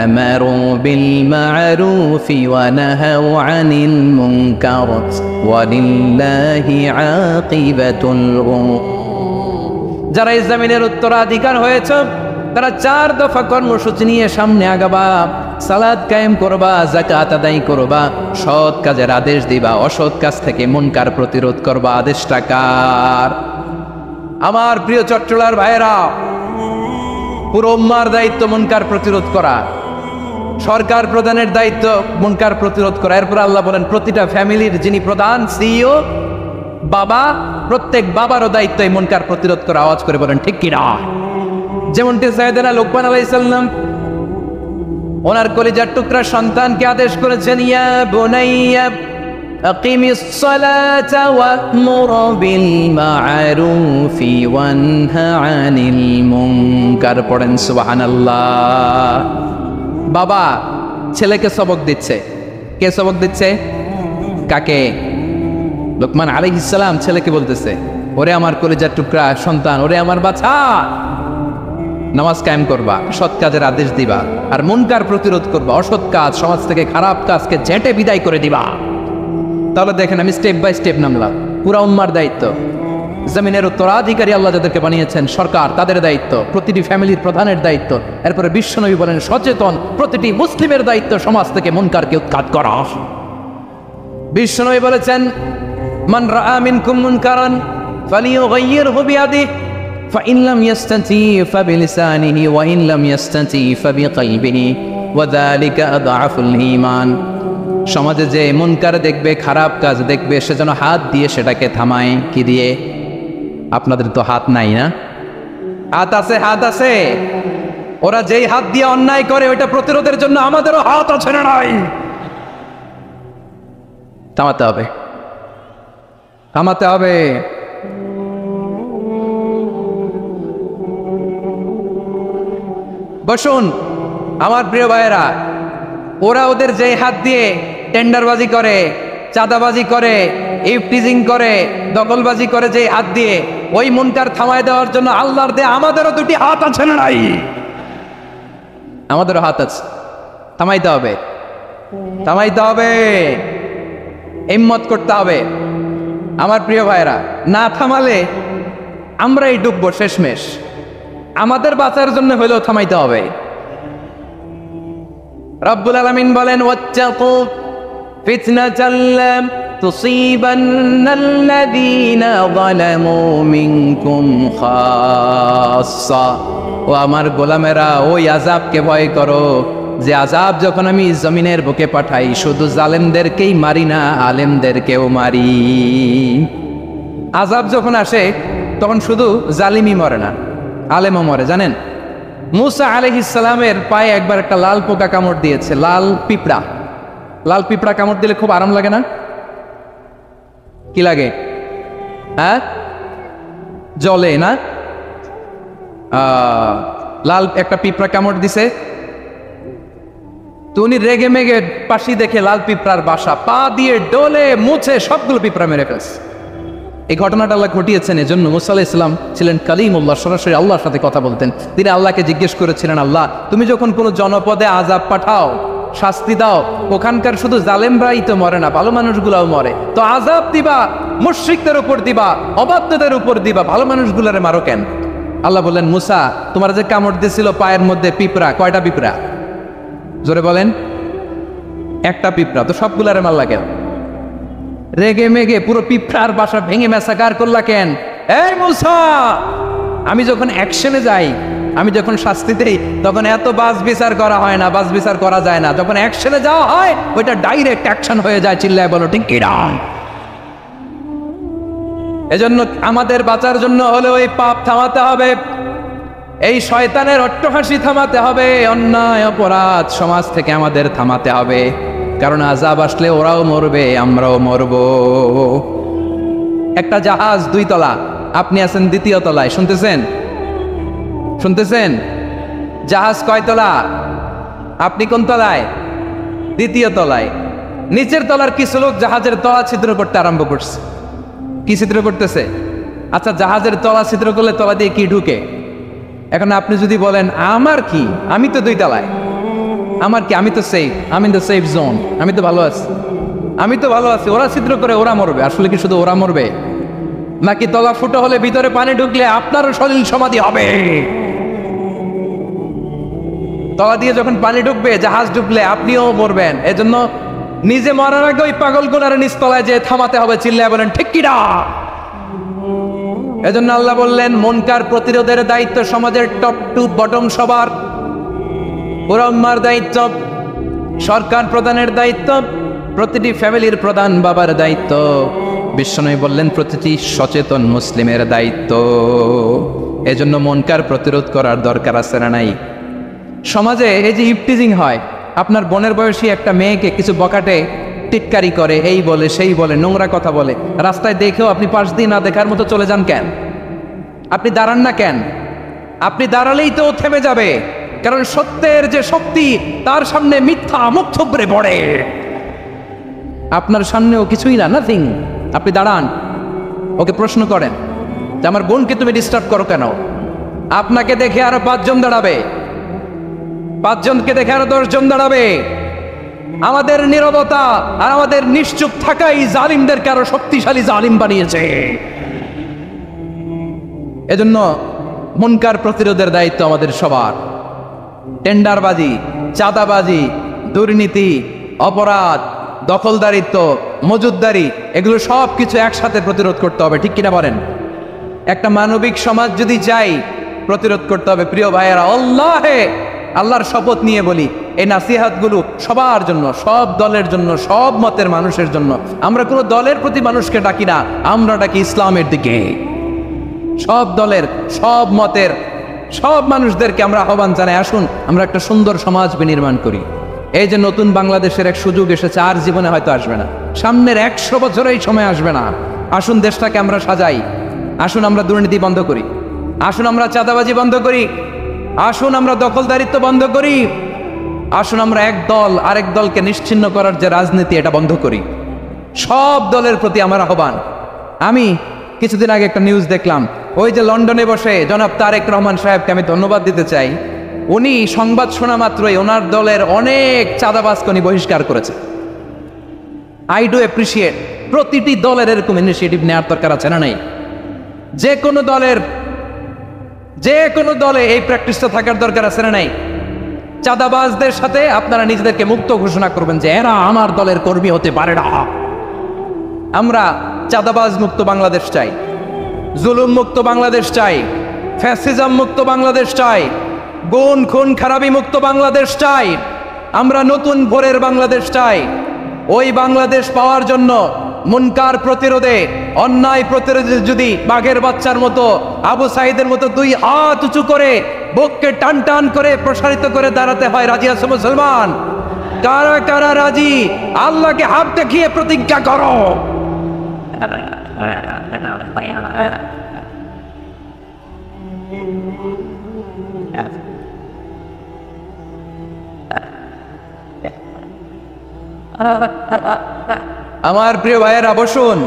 আমারু বিল মা'রুফি ওয়া নাহাউ আনিল মুনকার ওয়া লিল্লাহি আকিবাতুল উমুর। যারা এই জমিনের উত্তরাধিকার হয়েছে তারা 4 দফা কর্মসূচি নিয়ে সামনে আগাবা। সালাত কায়েম করবা, যাকাত আদায় করবা, সৎ কাজের আদেশ দিবা, অসৎ কাজ থেকে মুনকার প্রতিরোধ করবা। আদেশটা কার? আমার প্রিয় চট্টলার ভাইয়েরা, পুরো উম্মার দায়িত্ব মুনকার প্রতিরোধ করা, সরকার প্রধানের দায়িত্ব মুনকার প্রতিরোধ করা। এরপর আল্লাহ বলেন প্রতিটা ফ্যামিলির যিনি প্রধান সিইও বাবা, প্রত্যেক বাবারও দায়িত্ব এই মুনকার প্রতিরোধ করা। আওয়াজ করে বলেন ঠিক কিনা? যেমনটি সাইয়েদনা লুকমান আলাইহিস সালাম ওনার কলিজার টুকরা সন্তানকে আদেশ করেছেন, ইয়া বুনাইয়া আকিমিস সালাতা ওয়া'মুর বিল মা'রুফি ওয়ানহা আনিল মুনকার। পড়েন সুবহানাল্লাহ। বাবা ছেলেকে সবক দিচ্ছে। কে সবক দিচ্ছে? কাকে? লুকমান আলাইহিস সালাম ছেলেকে বলতেছে, ওরে আমার কলিজার টুকরা সন্তান, ওরে আমার বাছা, নামাজ কায়েম করবা, সৎ কাজের আদেশ দিবা, আর মুনকার প্রতিরোধ করবা, অসৎ কাজ সমাজ থেকে খারাপ কাজকে ঝেঁটে বিদায় করে দিবা। তাহলে দেখেন আমি স্টেপ বাই স্টেপ নামলাম। পুরা উম্মার দায়িত্ব, জমিনের উত্তরাধিকারী আল্লাহ যাদেরকে বানিয়েছেন সরকার, তাদের দায়িত্ব, প্রতিটি ফ্যামিলির প্রধানের দায়িত্ব। এরপরে বিশ্বনবী বলেন সচেতন প্রতিটি মুসলিমের দায়িত্ব সমাজ থেকে মুনকারকে উৎখাত করা। বিশ্বনবী বলেছেন মান রাআ মিনকুম মুনকারান ফালিয়ুগাইয়িরহু বিয়াদিহি ফাইন লাম ইয়াস্তাতি ফাবিলিসানিহি ওয়া ইন লাম ইয়াস্তাতি ফাবিকলবিহি ওয়া যালিকা আযআফুল ঈমান। সমাজে যে মুনকার দেখবে, খারাপ কাজ দেখবে, সে যেন হাত দিয়ে সেটাকে থামায়। কি দিয়ে? আপনাদের তো হাত নাই না? হাত আছে, হাত আছে। ওরা যেই হাত দিয়ে অন্যায় করে ওইটা প্রতিরোধের জন্য আমাদেরও হাত আছে না নাই? থামাতে হবে, থামাতে হবে। বসুন আমার প্রিয় ভাইয়েরা, ওরা ওদের যে হাত দিয়ে টেন্ডারবাজি করে, চাঁদাবাজি করে, ইফটিজিং করে, দখলবাজি করে, যে হাত দিয়ে, ওই মুনকার থামায় দেওয়ার জন্য আল্লাহর দেয়া আমাদেরও দুটি হাত আছে না নাই? আমাদেরও হাত আছে, থামাইতে হবে, থামাইতে হবে, হিম্মত করতে হবে। আমার প্রিয় ভাইয়েরা, না থামালে আমরাই ডুববো শেষমেশ। আমাদের বাঁচার জন্য হইলেও থামাইতে হবে। রব্বুল আলামিন বলেন ওয়াত্তাকু ফিতনাতাল লা তুসিবান্নাল্লাযীনা যালামু মিনকুম খাসসা। ও আমার গোলামেরা, ওই আযাবকে ভয় করো যে আযাব যখন আমি জমিনের বুকে পাঠাই শুধু জালেমদেরকেই মারি না, আলেমদেরকেও মারি। আযাব যখন আসে তখন শুধু জালিমই মরে না, আলেমও মরে। জানেন মুসা আলাইহিস সালামের পায়ে একবার একটা লাল পোকা কামড় দিয়েছে, লাল পিঁপড়া। লাল পিঁপড়া কামড় দিলে খুব আরাম লাগে না? কি লাগে? হ্যাঁ, জলে না? লাল একটা পিঁপড়া কামড় দিছে, তো উনি রেগে মেগে পাশি দেখে লাল পিঁপড়ার বাসা, পা দিয়ে ডলে মুছে সবগুলো পিঁপড়া মেরে ফেলছে। এই ঘটনাটা আল্লাহ ঘটিয়েছেন এজন্য মুসা আলাইহিস সালাম ছিলেন কালিমুল্লাহ, সরাসরি আল্লাহর সাথে কথা বলতেন। তিনি আল্লাহকে জিজ্ঞেস করেছিলেন, আল্লাহ তুমি যখন কোনো জনপদে আযাব পাঠাও, শাস্তি দাও, ওখানকার শুধু জালেমরাই তো মরে না, ভালো মানুষগুলাও মরে, তো আযাব দিবা মুশরিকদের উপর দিবা, অবাধ্যদের উপর দিবা, ভালো মানুষগুলারে মারো কেন? আল্লাহ বললেন, মুসা তোমার যে কামড় দিয়েছিল পায়ের মধ্যে পিঁপড়া, কয়টা পিঁপড়া? জোরে বলেন। একটা পিঁপড়া, তো সবগুলারে মারলা কেন? রেগে মেগে পুরো পিঁপড়ার বাসা ভেঙে মেসাকার করলা কেন? এই মুসা, আমি যখন অ্যাকশনে যাই, আমি যখন শাস্তি দেই, তখন এত বাস বিচার করা হয় না, বাস বিচার করা যায় না। যখন অ্যাকশনে যাওয়া হয় ওইটা ডাইরেক্ট অ্যাকশন হয়ে যায়। চিল্লায় বলো ঠিক কিনা? এজন্য আমাদের বাঁচার জন্য হলে ওই পাপ থামাতে হবে, এই শয়তানের অট্টহাসি থামাতে হবে, অন্যায় অপরাধ সমাজ থেকে আমাদের থামাতে হবে। কারণ আযাব আসলে ওরাও মরবে, আমরাও মরব। একটা জাহাজ 2 তলা, আপনি আছেন 2য় তলায়, শুনতেছেন? শুনতেছেন? জাহাজ কয় তলা? আপনি কোন তলায়? 2য় তলায়। নিচের তলার কিছু লোক জাহাজের তলা ছিদ্র করতে আরম্ভ করছে। কি ছিদ্র করতেছে? আচ্ছা, জাহাজের তলা ছিদ্র করলে তলা দিয়ে কি ঢুকে? এখন আপনি যদি বলেন আমার কি, আমি তো 2 তলায়, আমার কি, আমি তো সেফ, আমি ইন দ্য সেফ জোন, আমি তো ভালো আছি, আমি তো ভালো আছি, ওরা ছিদ্র করে ওরা মরবে। আসলে কি শুধু ওরা মরবে? নাকি তলা ফুটো হলে ভিতরে পানি ঢুকলে আপনারও সলিল সমাধি হবে? তলা দিয়ে যখন পানি ঢুকবে, জাহাজ ঢুকলে আপনিও মরবেন। এজন্য নিজে মরার আগে ওই পাগলগুলার নিচতলায় যে থামাতে হবে। চিল্লায় বলেন ঠিক কিনা? এজন্য আল্লাহ বললেন মুনকার প্রতিরোধের দায়িত্ব সমাজের টপ টু বটম সবার। পুরো উম্মার দায়িত্ব, সরকার প্রধানের দায়িত্ব, প্রতিটি ফ্যামিলির প্রধান বাবার দায়িত্ব। বিশ্বনবী বললেন প্রতিটি সচেতন মুসলিমের দায়িত্ব। এজন্য মুনকার প্রতিরোধ করার দরকার আছে না নাই? সমাজে এই যে ইফটিজিং হয়, আপনার বোনের বয়সী একটা মেয়েকে কিছু বকাটে টিটকারি করে, এই বলে সেই বলে, নোংরা কথা বলে, রাস্তায় দেখেও আপনি পাশ দিয়ে না দেখার মতো চলে যান কেন? আপনি দাঁড়ান না কেন? আপনি দাঁড়ালেই তো থেমে যাবে, কারণ সত্যের যে শক্তি তার সামনে মিথ্যা মুখ থুবড়ে পড়ে। আপনার সামনেও কিছুই না, নাথিং। আপনি দাঁড়ান, ওকে প্রশ্ন করেন যে আমার বোনকে তুমি ডিস্টার্ব করো কেন? আপনাকে দেখে আরো 5 জন দাঁড়াবে, 5 জনকে দেখে আরো 10 জন দাঁড়াবে। আমাদের নীরবতা আর আমাদের নিশ্চুপ থাকাই জালিমদেরকে আরো শক্তিশালী জালিম বানিয়েছে। এজন্য মুনকার প্রতিরোধের দায়িত্ব আমাদের সবার। টেন্ডারবাজি, চাঁদাবাজি, দুর্নীতি, অপরাধ, দখলদারিত্ব, মজুদদারি, এগুলো সব কিছু একসাথে প্রতিরোধ করতে হবে, ঠিক কিনা বলেন? একটা মানবিক সমাজ যদি চাই, প্রতিরোধ করতে হবে। প্রিয় ভাইয়েরা, আল্লাহর শপথ নিয়ে বলি, এই নাসিহাতগুলো সবার জন্য, সব দলের জন্য, সব মতের মানুষের জন্য। আমরা কোনো দলের প্রতি মানুষকে ডাকি না, আমরা ডাকি ইসলামের দিকে। সব দলের, সব মতের, সব মানুষদেরকে আমরা আহ্বান জানাই, আসুন আমরা একটা সুন্দর সমাজ বিনির্মাণ করি। এই যে নতুন বাংলাদেশের এক সুযোগ এসেছে, আর জীবনে হয়তো আসবে না, সামনের 100 বছরে এই সময় আসবে না। আসুন দেশটাকে আমরা সাজাই, আসুন আমরা দুর্নীতি বন্ধ করি, আসুন আমরা চাঁদাবাজি বন্ধ করি, আসুন আমরা দখলদারিত্ব বন্ধ করি, আসুন আমরা এক দল আরেক দলকে নিশ্চিহ্ন করার যে রাজনীতি, এটা বন্ধ করি। সব দলের প্রতি আমার আহ্বান। আমি কিছুদিন আগে একটা নিউজ দেখলাম, ওই যে লন্ডনে বসে জনাব তারেক রহমান সাহেবকে আমি ধন্যবাদ দিতে চাই। উনি সংবাদ শোনা মাত্রই ওনার দলের অনেক চাঁদাবাজকে উনি বহিষ্কার করেছে। I do appreciate. প্রতিটি দলের এরকম ইনিশিয়েটিভ নেওয়ার দরকার আছে না নাই? যে কোনো দলে এই প্র্যাকটিসটা থাকার দরকার আছে না নাই? চাঁদাবাজদের সাথে আপনারা নিজেদেরকে মুক্ত ঘোষণা করবেন যে এরা আমার দলের কর্মী হতে পারে না। আমরা চাঁদাবাজ মুক্ত বাংলাদেশ চাই, জুলুম মুক্ত বাংলাদেশ চাই, ফ্যাসিজম মুক্ত বাংলাদেশ চাই, গুণ খুন খারাপি মুক্ত বাংলাদেশ চাই। আমরা নতুন ভোরের বাংলাদেশ চাই। ওই বাংলাদেশ পাওয়ার জন্য মুনকার প্রতিরোধে, অন্যায় প্রতিরোধে যদি বাঘের বাচ্চার মতো, আবু সাইদের মতো 2 হাত উঁচু করে বুককে টান টান করে প্রসারিত করে দাঁড়াতে হয়, রাজি আছো মুসলমান? কারা কারা রাজি? আল্লাহকে হাত দেখিয়ে প্রতিজ্ঞা করো। আমার প্রিয় ভাইয়েরা, বসুন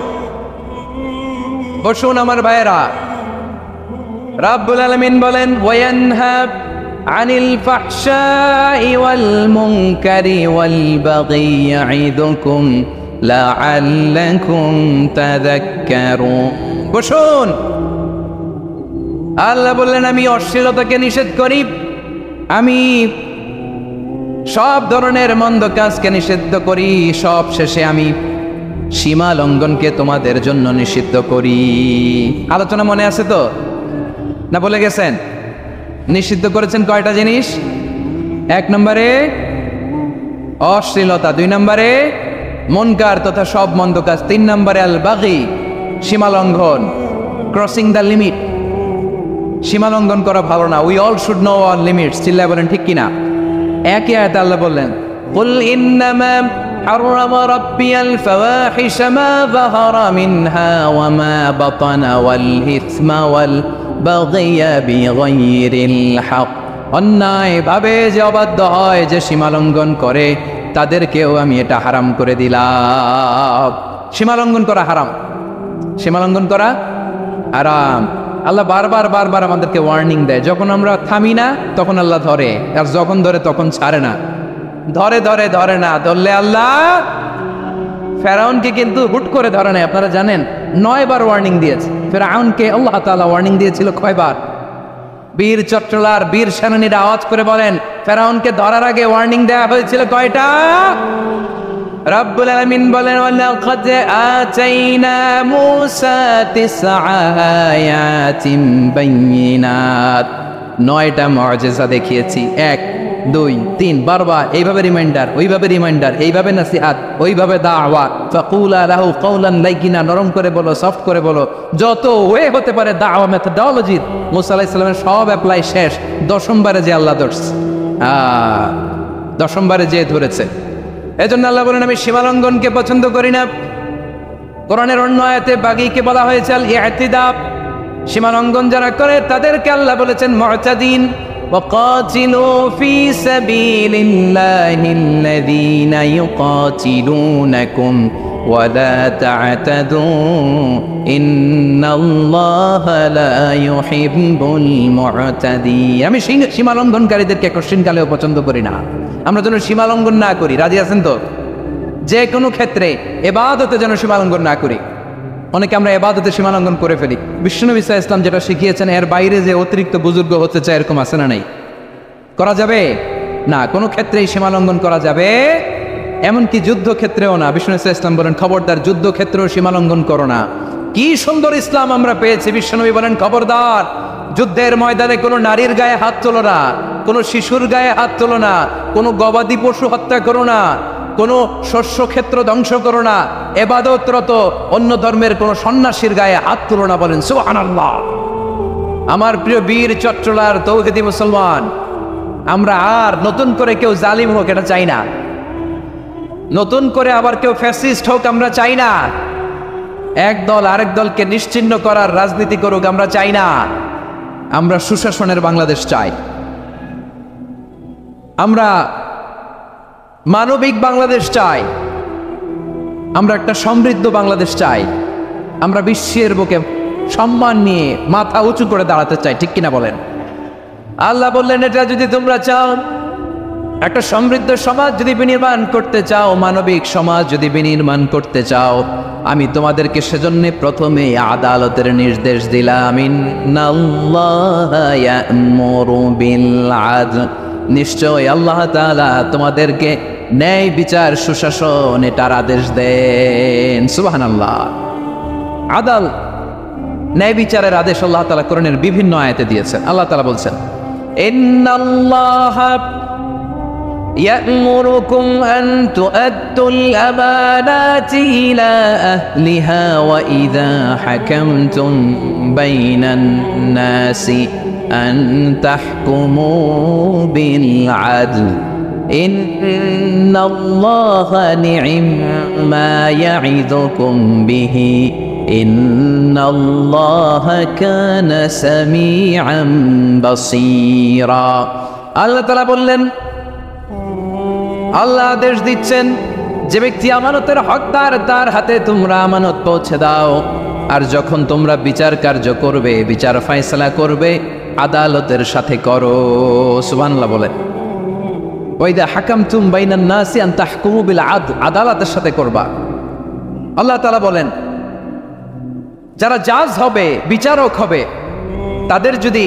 বসুন আমার ভাইয়েরা। রাব্বুল আলামিন বলেন, ওয়ায়ানহা আনিল ফাহশাই ওয়াল মুনকারি ওয়াল বাগি ইয়াইদুকুম লাআল্লাকুম তাযাক্কারুন। বসুন। আল্লাহ বললেন, আমি অশ্লীলতাকে নিষেধ করি, আমি সব ধরনের মন্দ কাজকে নিষিদ্ধ করি, সব শেষে আমি সীমা লঙ্ঘনকে তোমাদের জন্য নিষিদ্ধ করি। আলোচনা মনে আছে তো? না বলে গেছেন? নিষিদ্ধ করেছেন কয়টা জিনিস? 1 নম্বরে অশ্লীলতা, 2 নম্বরে মুনকার তথা সব মন্দ কাজ, 3 নম্বরে আল বাগি, সীমা লঙ্ঘন, ক্রসিং দ্য লিমিট। সীমা লঙ্ঘন করা ভালো না। We all should know our limits. চিল্লায় বলেন ঠিক কিনা? একই আয়াতে আল্লাহ বললেন, কুল ইন্নামা হারামা রাব্বিয়াল ফাওয়াহিশা মা যাহারা মিনহা ওয়া মা বাতানা ওয়াল ইসমা ওয়াল বাগিয়া বিগাইরিল হক। অন্যায় ভাবে যে অবাধ্য হয়, যে সীমালঙ্ঘন করে, তাদেরকেও আমি এটা হারাম করে দিলাম। সীমালঙ্ঘন করা হারাম, সীমালঙ্ঘন করা হারাম। আল্লাহ বারবার বারবার আমাদেরকে ওয়ার্নিং দেয়। যখন আমরা থামি না তখন আল্লাহ ধরে, আর যখন ধরে তখন ছাড়ে না। ধরে ধরে ধরে না, ধরলে আল্লাহ ফেরাউনকে কিন্তু হুট করে ধরে নাই। আপনারা জানেন 9 বার ওয়ার্নিং দিয়েছে ফেরাউনকে। আল্লাহ তাআলা ওয়ার্নিং দিয়েছিল কয়বার? বীর চট্টলার বীর সেনানীরা আওয়াজ করে বলেন, ফেরাউনকে ধরার আগে ওয়ার্নিং দেওয়া হয়েছিল কয়টা? রব্বুল আলামিন বলেন, ওয়ালাকাদ আতাইনা মূসা 9 আয়াতিন বাইয়িনাত। 9টা মুআজিজা দেখিয়েছি। 1 2 3 বারবার এইভাবে রিমাইন্ডার, ওইভাবে রিমাইন্ডার, এইভাবে নাসিহাত, ওইভাবে দাওয়া। ফাকুলা লাহু কাওলান লাইকিনা, নরম করে বলো, সফট করে বলো, যত ওয়ে হতে পারে দাওয়া মেথডোলজি। মুসা আলাইহিস সালামের সব অ্যাপ্লাই শেষ। 10ম বারে যে আল্লাহ ধরছে, 10ম বারে যে ধরেছে। এজন্য আল্লাহ বলেন, আমি সীমালঙ্ঘনকে পছন্দ করি না। কোরআনের অন্য আয়াতে বাগীকে বলা হয়েছে আল ইতিদা। সীমালঙ্ঘন যারা করে তাদেরকে আল্লাহ বলেছেন মুতাদিন। وقاتلوا في سبيل الله الذين يقاتلونكم ولا تعتدوا إن الله لا يحب المعتدين। আমি সীমা লঙ্ঘনকারীদেরকে কোশ্চিনকালেও পছন্দ করি না। আমরা যেন সীমা লঙ্ঘন না করি। রাজি আছেন তো? যে কোনো ক্ষেত্রে ইবাদতে যেন সীমা লঙ্ঘন না করি। অনেকে আমরা ইবাদতে সীমা লঙ্ঘন করে ফেলি। বিশ্বনবী সাল্লাল্লাহু আলাইহি ওয়াসাল্লাম যেটা শিখিয়েছেন এর বাইরে যে অতিরিক্ত বুজুর্গ হতে চায় এরকম আছে না নাই? করা যাবে না, কোনো ক্ষেত্রেই সীমা লঙ্ঘন করা যাবে, এমনকি যুদ্ধক্ষেত্রেও না। বিষ্ণু ইসলাম বলেন খবরদার যুদ্ধক্ষেত্রেও সীমা লঙ্ঘন করো না। কি সুন্দর ইসলাম আমরা পেয়েছি। বিশ্বনবী বলেন খবরদার যুদ্ধের ময়দানে কোনো নারীর গায়ে হাত তোলো না, কোনো শিশুর গায়ে হাত তোলো না, কোনো গবাদি পশু হত্যা করো না, কোনো শস্য ক্ষেত্র ধ্বংস করো না, ইবাদতরত অন্য ধর্মের কোনো সন্ন্যাসীর গায়ে হাত তোলো না। বলেন সুবহানাল্লাহ। আমার প্রিয় বীর চট্টলার তৌহিদি মুসলমান, আমরা আর নতুন করে কেউ জালিম হোক এটা চাই না, নতুন করে আবার কেউ ফ্যাসিস্ট হোক আমরা চাই না, এক দল আরেক দলকে নিশ্চিহ্ন করার রাজনীতি করুক আমরা চাই না। আমরা সুশাসনের বাংলাদেশ চাই, আমরা মানবিক বাংলাদেশ চাই, আমরা একটা সমৃদ্ধ বাংলাদেশ চাই, আমরা বিশ্বের বুকে সম্মান নিয়ে মাথা উঁচু করে দাঁড়াতে চাই। ঠিক কিনা বলেন? আল্লাহ বললেন এটা যদি তোমরা চাও, একটা সমৃদ্ধ সমাজ যদি বিনির্মাণ করতে চাও, মানবিক সমাজ যদি বিনির্মাণ করতে চাও, আমি তোমাদেরকে সেজন্য প্রথমে আদালতের নির্দেশ দিলাম। ইন্নাল্লাহা ইয়া'মুরু বিল আদল, নিশ্চয় আল্লাহ তাআলা তোমাদেরকে ন্যায় বিচার সুশাসন এটার আদেশ দেন। সুবহানাল্লাহ। আদাল ন্যায় বিচারের আদেশ আল্লাহ তাআলা কোরআনের বিভিন্ন আয়াতে দিয়েছেন। আল্লাহ তাআলা বলছেন ইন্নাল্লাহা يأمركم أن تؤدوا الأمانات إلى أهلها وإذا حكمتم بين الناس أن تحكموا بالعدل إن الله نعم ما يعظكم به إن الله كان سميعا بصيرا। আল্লাহ তাআলা বললেন, আল্লাহ আদেশ দিচ্ছেন যে ব্যক্তি আমানতের হকদার তার হাতে তোমরা আমানত পৌঁছে দাও, আর যখন তোমরা বিচার কার্য করবে, বিচার ফয়সালা করবে, আদালতের সাথে করো। সুবহানাল্লাহ বলেন ওয়াইদা হাকামতুম বাইনান নাসি আন তাহকুমু বিল আদল, আদালতের সাথে করবা। আল্লাহ তাআলা বলেন যারা জাজ হবে, বিচারক হবে, তাদের যদি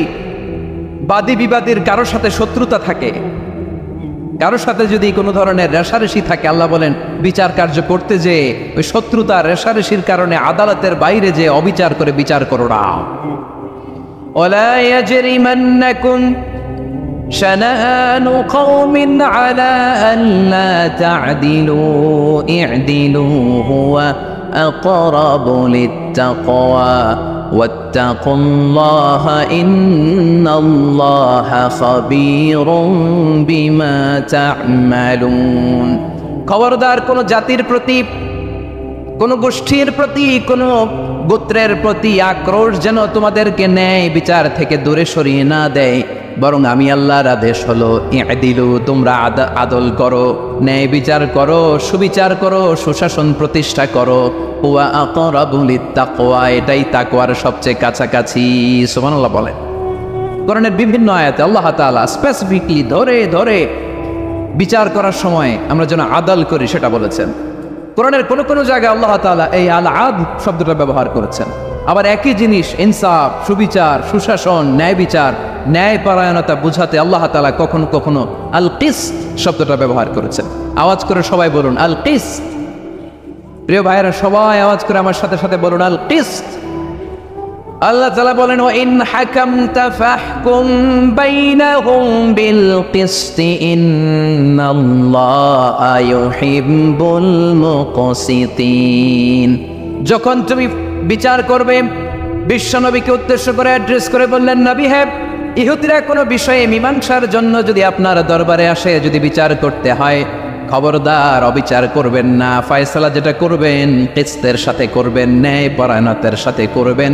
বাদী বিবাদীর কারোর সাথে শত্রুতা থাকে, কারোর সাথে যদি কোনো ধরনের রেষারেষি থাকে, আল্লাহ বলেন বিচার কার্য করতে যে ওই শত্রুতা রেষারেষির কারণে আদালতের বাইরে যে অবিচার করে বিচার করো না। ওয়ালা ইয়াজরিমান্নাকুম শানাআনু কওমিন আলা আল্লা তা'দিলু ই'দিলু হুয়া আকরাবু লিত্তাকওয়া ওয়াত্তাকুল্লাহা ইন্নাল্লাহা খাবীরুম বিমা তা'মালুন। খবরদার কোন জাতির প্রতি, কোন গোষ্ঠীর প্রতি, কোন গোত্রের প্রতি আক্রোশ যেন তোমাদেরকে ন্যায় বিচার থেকে দূরে সরিয়ে না দেয়, বরং আমি আল্লাহর আদেশ হলো ই'দিলু, তোমরা আদল করো, ন্যায় বিচার করো, সুবিচার করো, সুশাসন প্রতিষ্ঠা করো। হুয়া আকরাবু লিত্তাকওয়া, এটাই তাকওয়ার সবচেয়ে কাছাকাছি। সুবহানাল্লাহ বলেন। কোরআনের বিভিন্ন আয়াতে আল্লাহ তাআলা স্পেসিফিকলি ধরে ধরে বিচার করার সময় আমরা যেন আদল করি সেটা বলেছেন। কোরআনের কোন কোন জায়গায় আল্লাহ তাআলা এই আল আদল শব্দটা ব্যবহার করেছেন। আবার একই জিনিস ইনসাফ, সুবিচার, সুশাসন, ন্যায় বিচার, ন্যায় পরায়ণতা বুঝাতে আল্লাহ তাআলা কখনো কখনো আল কিসত শব্দটা ব্যবহার করেছেন। আওয়াজ করে সবাই বলুন আল কিসত। প্রিয় ভাইয়েরা সবাই আওয়াজ করে আমার সাথে সাথে বলুন আল কিসত। আল্লাহ তাআলা বলেন ওয়া ইন হাকামতা ফাহকুম বাইনাহুম বিল কিসত ইন্নাল্লাহা ইউহিব্বুল মুকসিতিন। যখন তুমি বিচার করবে, বিশ্বনবীকে উদ্দেশ্য করে অ্যাড্রেস করে বললেন, নবী হে, ইহুদিরা কোনো বিষয়ে মীমাংসার জন্য যদি আপনার দরবারে আসে, যদি বিচার করতে হয়, খবরদার অবিচার করবেন না। ফয়সালা যেটা করবেন কিসতের সাথে করবেন, ন্যায় পরায়ণতার সাথে করবেন।